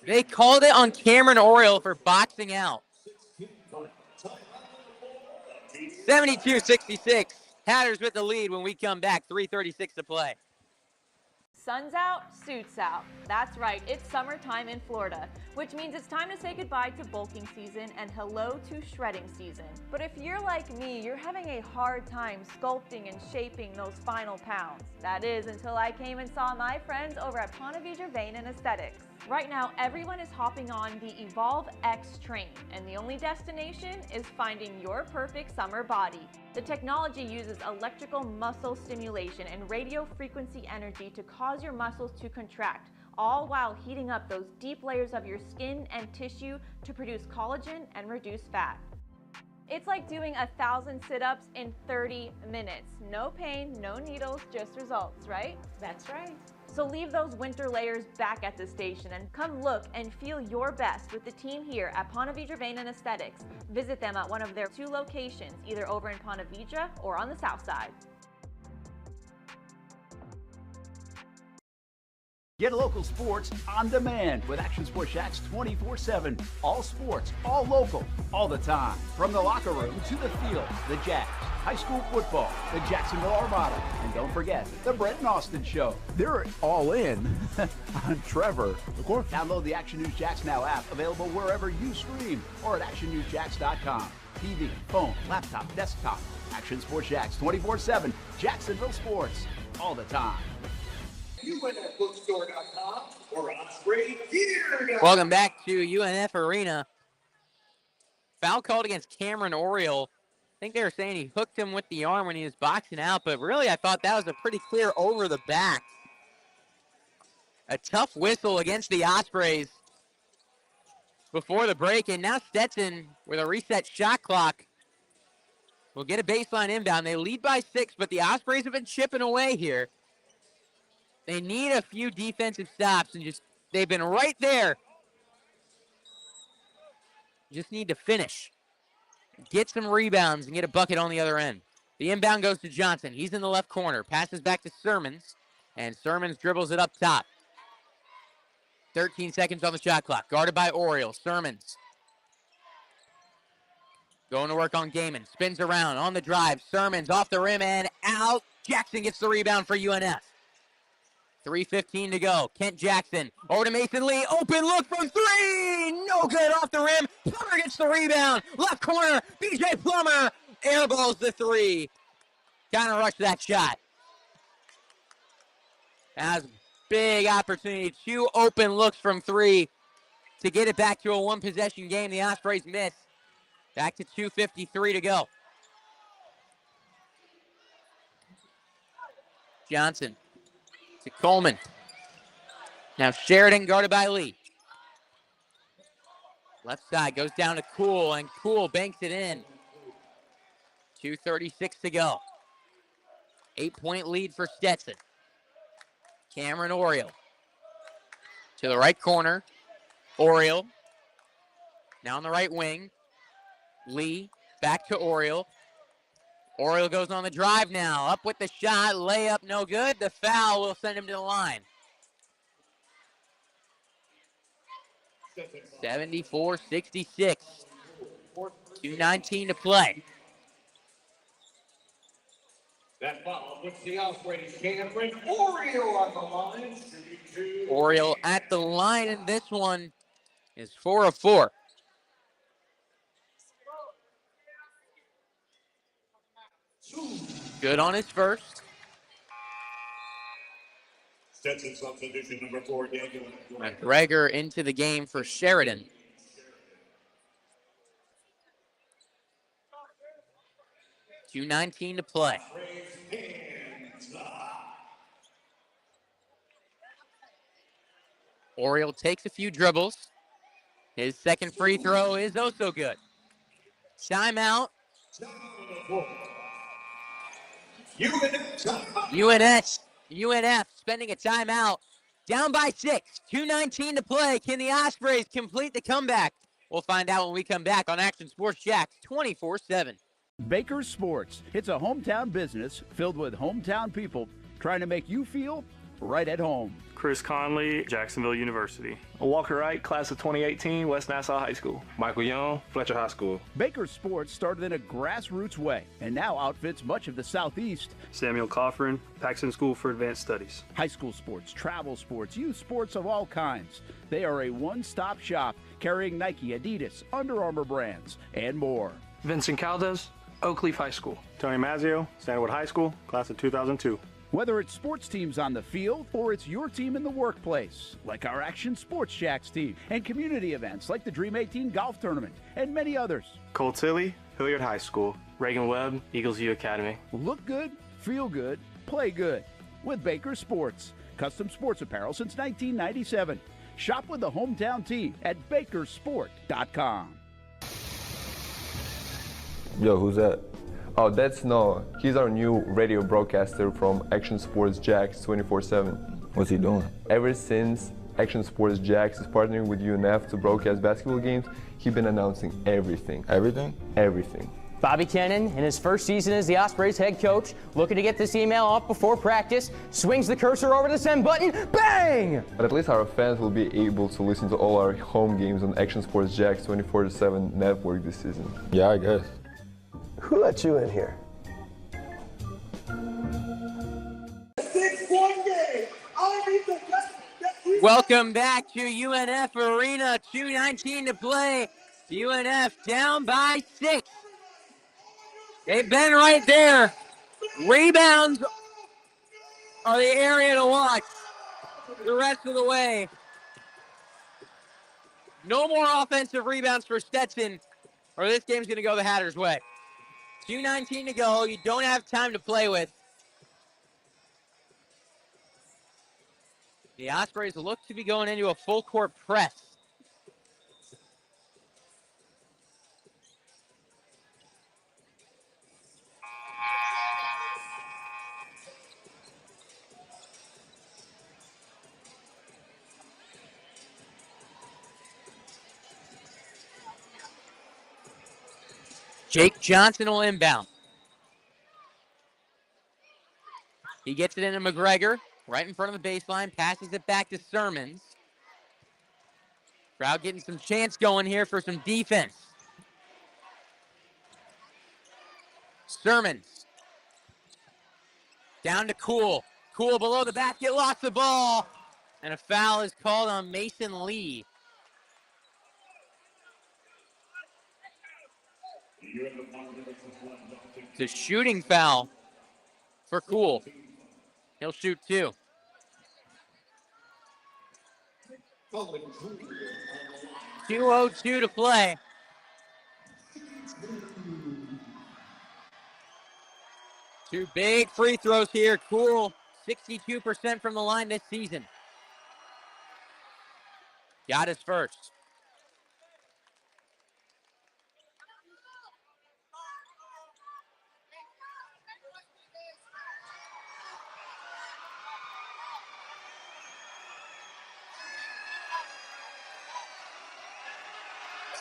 They called it on Cameron Oriole for boxing out. 72-66. Hatters with the lead when we come back. 3:36 to play. Sun's out, suits out. That's right, it's summertime in Florida, which means it's time to say goodbye to bulking season and hello to shredding season. But if you're like me, you're having a hard time sculpting and shaping those final pounds. That is until I came and saw my friends over at Ponte Vedra Vein and Aesthetics. Right now, everyone is hopping on the Evolve X train, and the only destination is finding your perfect summer body. The technology uses electrical muscle stimulation and radio frequency energy to cause your muscles to contract, all while heating up those deep layers of your skin and tissue to produce collagen and reduce fat. It's like doing 1,000 sit-ups in 30 minutes. No pain, no needles, just results, right? That's right. So leave those winter layers back at the station and come look and feel your best with the team here at Ponte Vedra Vein and Aesthetics. Visit them at one of their 2 locations, either over in Ponte Vedra or on the south side. Get local sports on demand with Action Sports Jax 24/7. All sports, all local, all the time. From the locker room to the field, the Jags, high school football, the Jacksonville Armada, and don't forget the Brett and Austin Show. They're all in on Trevor. Of course. Download the Action News Jax Now app, available wherever you stream or at actionnewsjax.com. TV, phone, laptop, desktop. Action Sports Jax 24/7. Jacksonville sports, all the time. UNFbookstore.com or Ospreys. Welcome back to UNF Arena. Foul called against Cameron Oriole. I think they were saying he hooked him with the arm when he was boxing out, but really I thought that was a pretty clear over the back. A tough whistle against the Ospreys before the break, and now Stetson with a reset shot clock will get a baseline inbound. They lead by 6, but the Ospreys have been chipping away here. They need a few defensive stops, and they've been right there. Just need to finish. Get some rebounds and get a bucket on the other end. The inbound goes to Johnson. He's in the left corner. Passes back to Sermons, and Sermons dribbles it up top. 13 seconds on the shot clock. Guarded by Oriole. Sermons going to work on Gaiman. Spins around on the drive. Sermons off the rim and out. Jackson gets the rebound for UNF. 3:15 to go. Kent Jackson over to Mason Lee. Open look from 3. No good off the rim. Plummer gets the rebound. Left corner. BJ Plummer airballs the 3. Kind of rushed that shot. That was a big opportunity. 2 open looks from 3 to get it back to a 1-possession game. The Ospreys miss. Back to 2:53 to go. Johnson to Coleman. Now Sheridan guarded by Lee. Left side goes down to Cool, and Cool banks it in. 2:36 to go. 8-point lead for Stetson. Cameron Oriole to the right corner. Oriole now on the right wing. Lee back to Oriole. Oriole goes on the drive now. Up with the shot. Layup no good. The foul will send him to the line. 74-66. 2:19 to play. That foul puts the Ospreys Cameron Oriole on the line. Oriole at the line, and this one is 4 of 4. Good on his first. Stetson substitution number 4, Daniel. McGregor into the game for Sheridan. $2:19 to play. Oriole takes a few dribbles. His second free throw is also good. Timeout. UNF spending a timeout. Down by 6. 2:19 to play. Can the Ospreys complete the comeback? We'll find out when we come back on Action Sports Jax 24/7. Baker Sports. It's a hometown business filled with hometown people trying to make you feel right at home. Chris Conley, Jacksonville University. Walker Wright, class of 2018, West Nassau High School. Michael Young, Fletcher High School. Baker Sports started in a grassroots way and now outfits much of the Southeast. Samuel Coffrin, Paxton School for Advanced Studies. High school sports, travel sports, youth sports of all kinds. They are a one-stop shop carrying Nike, Adidas, Under Armour brands, and more. Vincent Caldes, Oakleaf High School. Tony Mazzio, Stanwood High School, class of 2002. Whether it's sports teams on the field or it's your team in the workplace, like our Action Sports Jax team, and community events like the Dream 18 Golf Tournament, and many others. Colt Tilly, Hilliard High School. Reagan Webb, Eagles View Academy. Look good, feel good, play good with Baker Sports. Custom sports apparel since 1997. Shop with the hometown team at bakersport.com. Yo, who's that? Oh, that's Noah. He's our new radio broadcaster from Action Sports Jax 24/7. What's he doing? Ever since Action Sports Jax is partnering with UNF to broadcast basketball games, he's been announcing everything. Everything? Everything. Bobby Kennan, in his first season as the Ospreys head coach, looking to get this email up before practice, swings the cursor over the send button, bang! But at least our fans will be able to listen to all our home games on Action Sports Jax 24/7 network this season. Yeah, I guess. Who let you in here? 6-1 game. Welcome back to UNF Arena. 2:19 to play. UNF down by 6. They've been right there. Rebounds are the area to watch the rest of the way. No more offensive rebounds for Stetson, or this game's going to go the Hatters' way. 2:19 to go. You don't have time to play with. The Ospreys look to be going into a full court press. Jake Johnson will inbound. He gets it into McGregor, right in front of the baseline, passes it back to Sermons. Crowd getting some chance going here for some defense. Sermons. Down to Cool. Cool below the basket, lost the ball. And a foul is called on Mason Lee. It's a shooting foul for Cool. He'll shoot 2. .202 to play. Two big free throws here. Cool, 62% from the line this season. Got his first.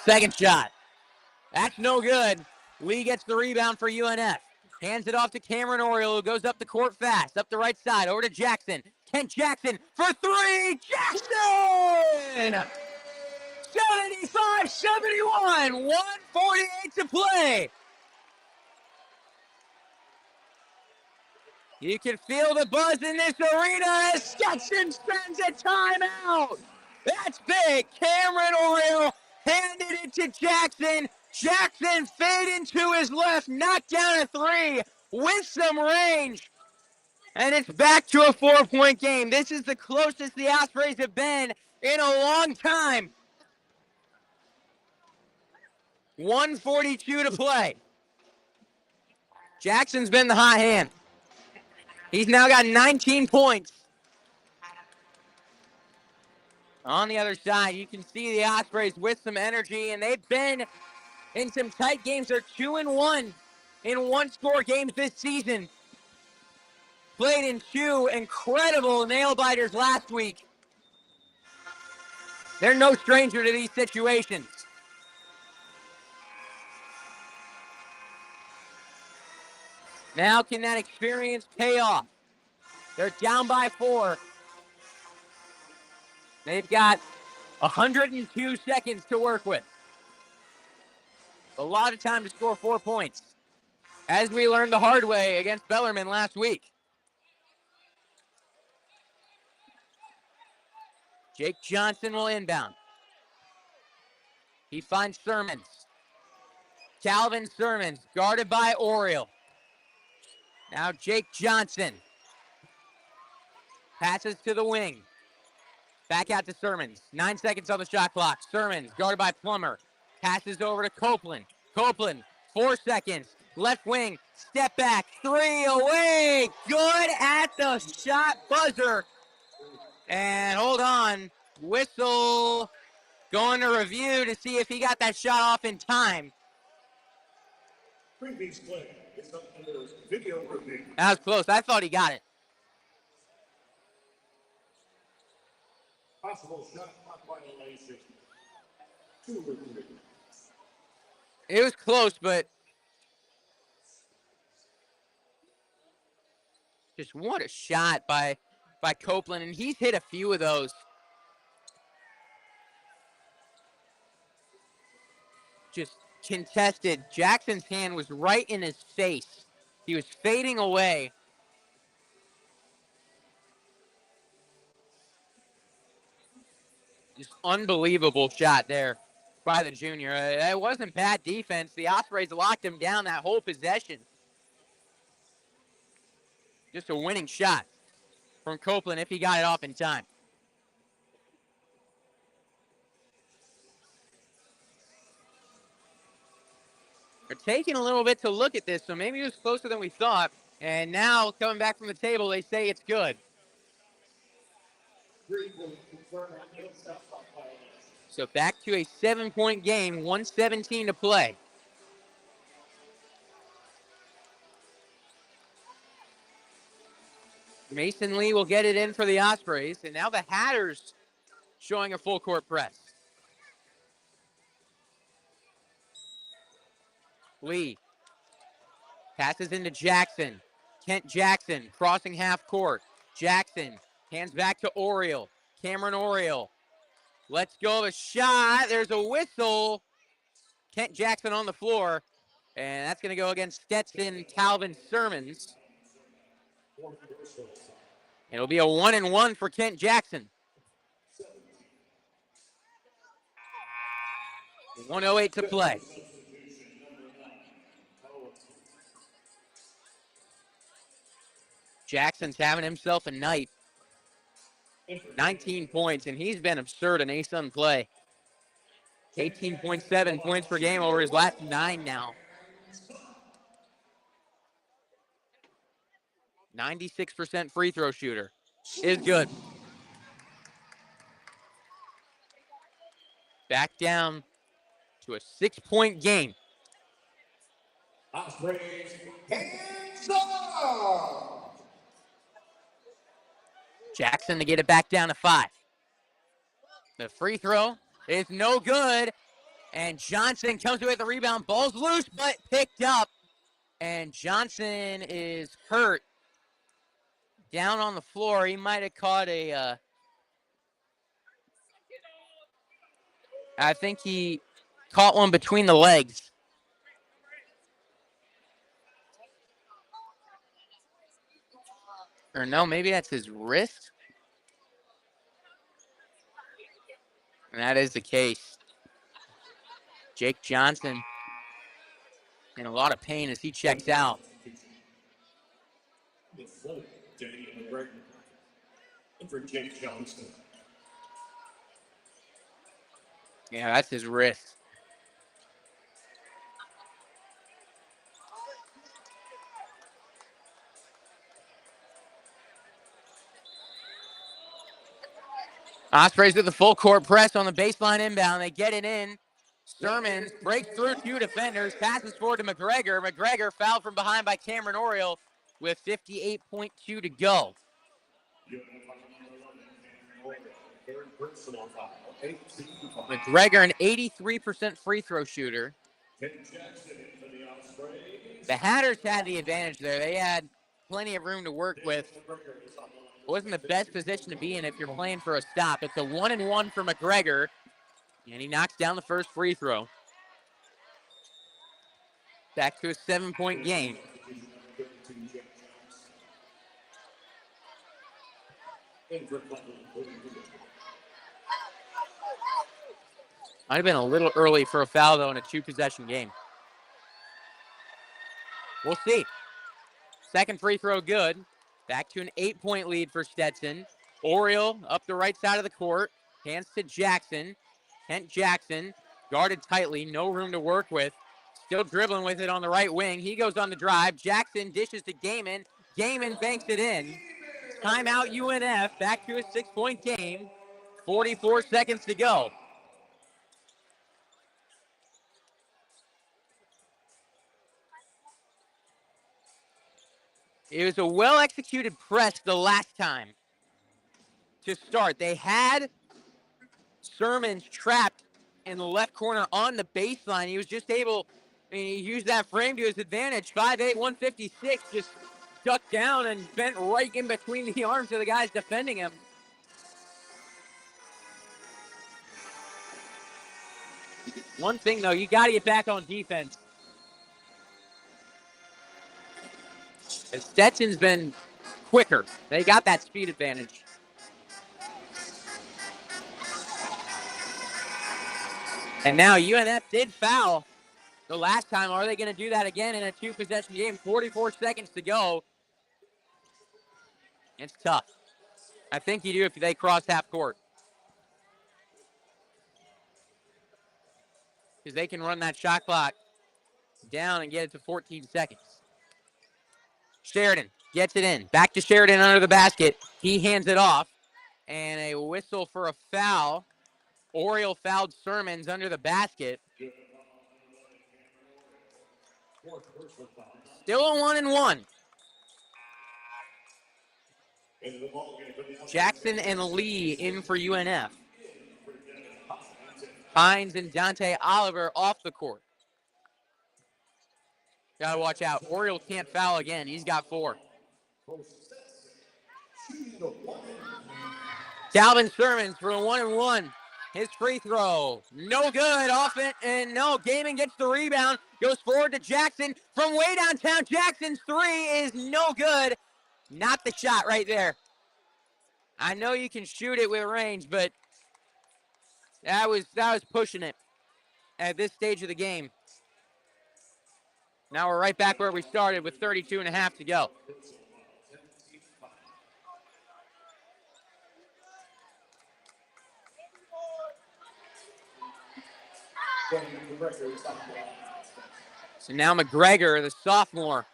Second shot. That's no good. Lee gets the rebound for UNF. Hands it off to Cameron Oriole, who goes up the court fast. Up the right side, over to Jackson. Kent Jackson for three. Jackson! 75-71. 1:48 to play. You can feel the buzz in this arena as Stetson spends a timeout. That's big. Cameron Oriole handed it to Jackson. Jackson fade into his left, knocked down a three with some range. And it's back to a 4-point game. This is the closest the Ospreys have been in a long time. 1:42 to play. Jackson's been the hot hand. He's now got 19 points. On the other side, you can see the Ospreys with some energy, and they've been in some tight games. They're 2-1 in one-score games this season. Played in two incredible nail-biters last week. They're no stranger to these situations. Now can that experience pay off? They're down by 4. They've got 102 seconds to work with. A lot of time to score 4 points, as we learned the hard way against Bellarmine last week. Jake Johnson will inbound. He finds Sermons. Calvin Sermons, guarded by Oriole. Now Jake Johnson. Passes to the wing. Back out to Sermons. 9 seconds on the shot clock. Sermons, guarded by Plummer. Passes over to Copeland. Copeland, 4 seconds. Left wing, step back, 3 away. Good at the shot buzzer. And hold on. Whistle going to review to see if he got that shot off in time. Previous play is under video review. That was close. I thought he got it. Possible shot clock violation. 2 review. It was close, but just what a shot by Copeland, and he's hit a few of those. Just contested. Jackson's hand was right in his face. He was fading away. Just unbelievable shot there by the junior. That wasn't bad defense. The Ospreys locked him down that whole possession. Just a winning shot from Copeland if he got it off in time. They're taking a little bit to look at this, so maybe it was closer than we thought. And now, coming back from the table, they say it's good. So back to a 7-point game, 1:17 to play. Mason Lee will get it in for the Ospreys, and now the Hatters showing a full court press. Lee passes into Jackson. Kent Jackson crossing half court. Jackson hands back to Oriole. Cameron Oriole. Let's go of a shot. There's a whistle. Kent Jackson on the floor. And that's going to go against Stetson Calvin Sermons. It'll be a 1-and-1 for Kent Jackson. 1:08 to play. Jackson's having himself a night. 19 points, and he's been absurd in ASUN play. 18.7 points per game over his last 9 now. 96% free throw shooter is good. Back down to a 6-point game. Ospreys, hands up! Jackson to get it back down to 5. The free throw is no good, And Johnson comes away with the rebound. Ball's loose, but picked up. And Johnson is hurt. Down on the floor. He might have caught a... I think he caught one between the legs. Or no, maybe that's his wrist. And that is the case. Jake Johnson in a lot of pain as he checks out. For Jake Johnson. Yeah, that's his wrist. Ospreys with the full court press on the baseline inbound. They get it in. Sermons breaks through 2 defenders, passes forward to McGregor. McGregor fouled from behind by Cameron Oriole with 58.2 to go. McGregor, an 83% free throw shooter. The Hatters had the advantage there. They had plenty of room to work with. It wasn't the best position to be in if you're playing for a stop. It's a 1-and-1 for McGregor, and he knocks down the first free throw. Back to a 7-point game. Might have been a little early for a foul, though, in a 2-possession game. We'll see. Second free throw good. Back to an 8-point lead for Stetson. Oriole up the right side of the court. Hands to Jackson. Kent Jackson guarded tightly. No room to work with. Still dribbling with it on the right wing. He goes on the drive. Jackson dishes to Gaiman. Gaiman banks it in. Timeout UNF. Back to a 6-point game. 44 seconds to go. It was a well-executed press the last time to start. They had Sermons trapped in the left corner on the baseline. He was just able, he used that frame to his advantage. 5'8", 156, just ducked down and bent right in between the arms of the guys defending him. One thing, though, you got to get back on defense. And Stetson's been quicker. They got that speed advantage. And now UNF did foul the last time. Are they going to do that again in a 2-possession game? 44 seconds to go. It's tough. I think you do if they cross half court. Because they can run that shot clock down and get it to 14 seconds. Sheridan gets it in. Back to Sheridan under the basket. He hands it off. And a whistle for a foul. Oriole fouled Sermons under the basket. Still a 1-and-1. Jackson and Lee in for UNF. Hines and Dante Oliver off the court. Gotta watch out. Oriole can't foul again. He's got 4. Calvin Sermons for a 1-and-1. His free throw, no good. Off it, and no. Gaiman gets the rebound. Goes forward to Jackson from way downtown. Jackson's 3 is no good. Not the shot right there. I know you can shoot it with range, but that was pushing it at this stage of the game. Now we're right back where we started with 32 and a half to go. So now McGregor, the sophomore.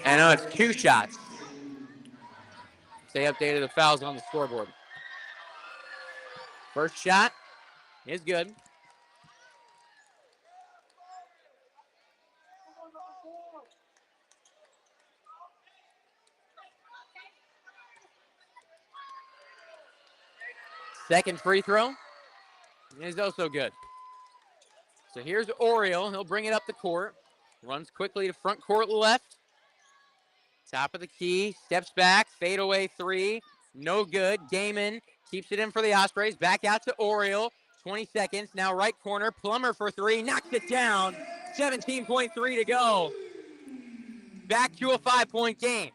I know it's 2 shots. They updated the fouls on the scoreboard. First shot is good. Second free throw is also good. So here's Oriole. He'll bring it up the court. Runs quickly to front court left. Top of the key. Steps back. Fadeaway three. No good. Gaiman keeps it in for the Ospreys. Back out to Oriole. 20 seconds. Now right corner. Plummer for three. Knocks it down. 17.3 to go. Back to a 5-point game.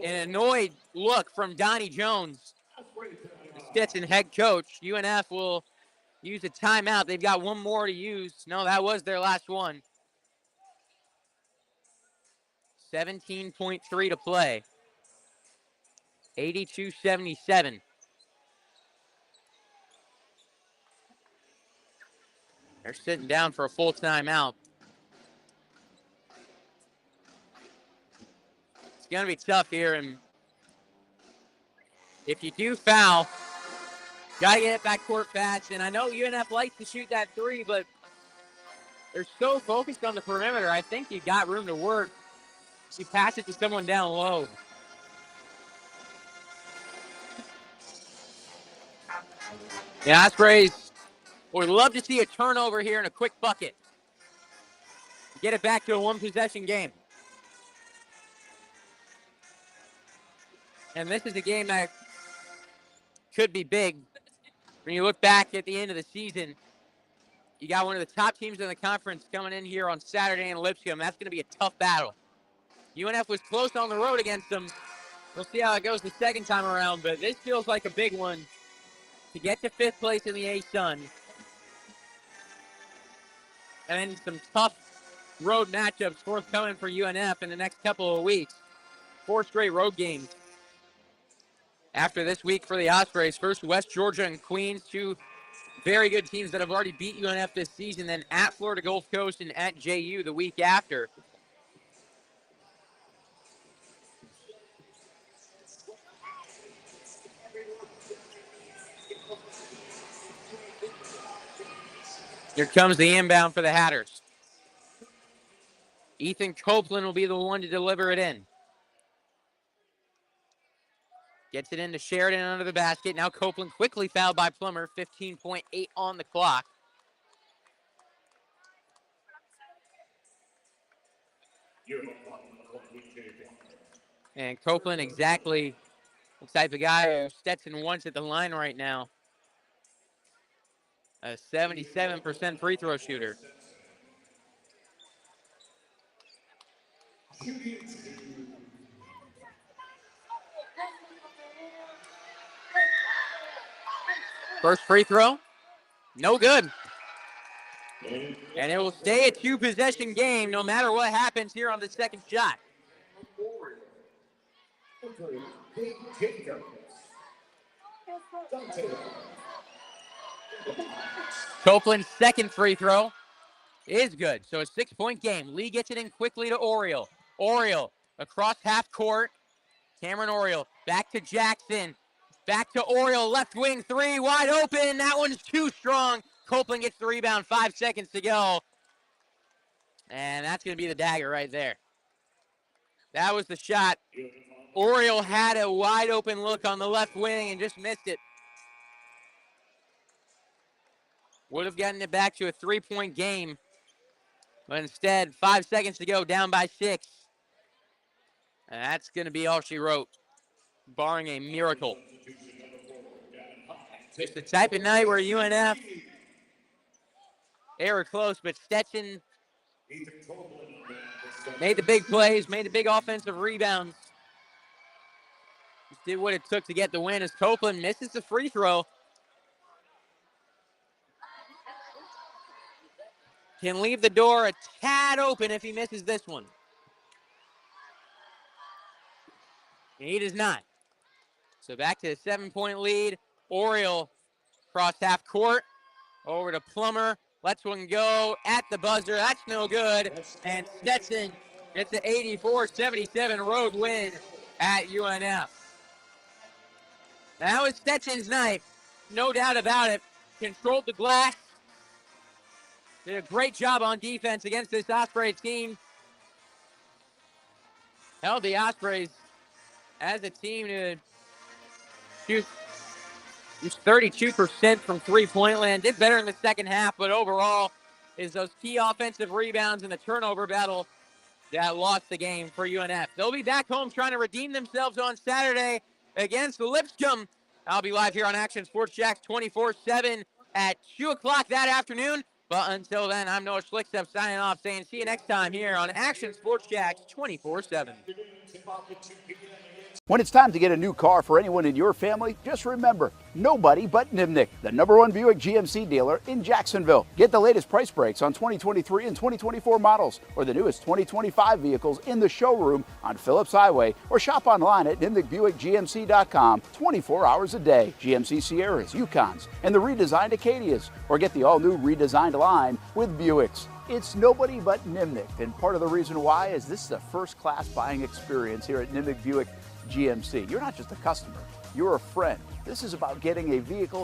An annoyed look from Donnie Jones, the Stetson head coach. UNF will use a timeout. They've got one more to use. No, that was their last one. 17.3 to play. 82-77. They're sitting down for a full timeout. It's going to be tough here, and if you do foul, got to get it back court fast. And I know UNF likes to shoot that three, but they're so focused on the perimeter. I think you got room to work. You pass it to someone down low. The Ospreys would love to see a turnover here and a quick bucket. Get it back to a one-possession game. And this is a game that could be big. When you look back at the end of the season, you got one of the top teams in the conference coming in here on Saturday in Lipscomb. That's going to be a tough battle. UNF was close on the road against them. We'll see how it goes the second time around, but this feels like a big one to get to 5th place in the ASUN. And then some tough road matchups forthcoming for UNF in the next couple of weeks. 4 straight road games. After this week for the Ospreys, first West Georgia and Queens, 2 very good teams that have already beat UNF this season, then at Florida Gulf Coast and at JU the week after. Here comes the inbound for the Hatters. Ethan Copeland will be the one to deliver it in. Gets it into Sheridan under the basket. Now Copeland quickly fouled by Plummer. 15.8 on the clock. And Copeland exactly the type of guy who Stetson wants at the line right now. A 77% free throw shooter. First free throw, no good. And it will stay a 2-possession game no matter what happens here on the second shot. Copeland's second free throw is good. So a 6-point game. Lee gets it in quickly to Oriole. Oriole across half court. Cameron Oriole back to Jackson. Back to Oriole, left wing three, wide open. That one's too strong. Copeland gets the rebound, 5 seconds to go. And that's going to be the dagger right there. That was the shot. Oriole had a wide open look on the left wing and just missed it. Would have gotten it back to a 3-point game. But instead, 5 seconds to go, down by 6. And that's going to be all she wrote, barring a miracle. It's the type of night where UNF, they were close, but Stetson made the big plays, made the big offensive rebounds. Just did what it took to get the win as Copeland misses the free throw. Can leave the door a tad open if he misses this one. And he does not. So back to the 7-point lead. Oriole cross half court. Over to Plummer. Lets one go at the buzzer. That's no good. And Stetson gets the 84-77 road win at UNF. That was Stetson's night. No doubt about it. Controlled the glass. Did a great job on defense against this Ospreys team. Held the Ospreys as a team to shoots 32% from three-point land. Did better in the second half, but overall is those key offensive rebounds and the turnover battle that lost the game for UNF. They'll be back home trying to redeem themselves on Saturday against Lipscomb. I'll be live here on Action Sports Jax 24/7 at 2 o'clock that afternoon. But until then, I'm Noah Schlicksup signing off, saying see you next time here on Action Sports Jax 24/7. When it's time to get a new car for anyone in your family, just remember, nobody but Nimnick, the #1 Buick GMC dealer in Jacksonville. Get the latest price breaks on 2023 and 2024 models or the newest 2025 vehicles in the showroom on Phillips Highway, or shop online at nimnickbuickgmc.com 24 hours a day. GMC Sierras, Yukons, and the redesigned Acadias, or get the all-new redesigned line with Buicks. It's nobody but Nimnick, and part of the reason why is this is a first-class buying experience here at Nimnick Buick GMC. You're not just a customer, you're a friend. This is about getting a vehicle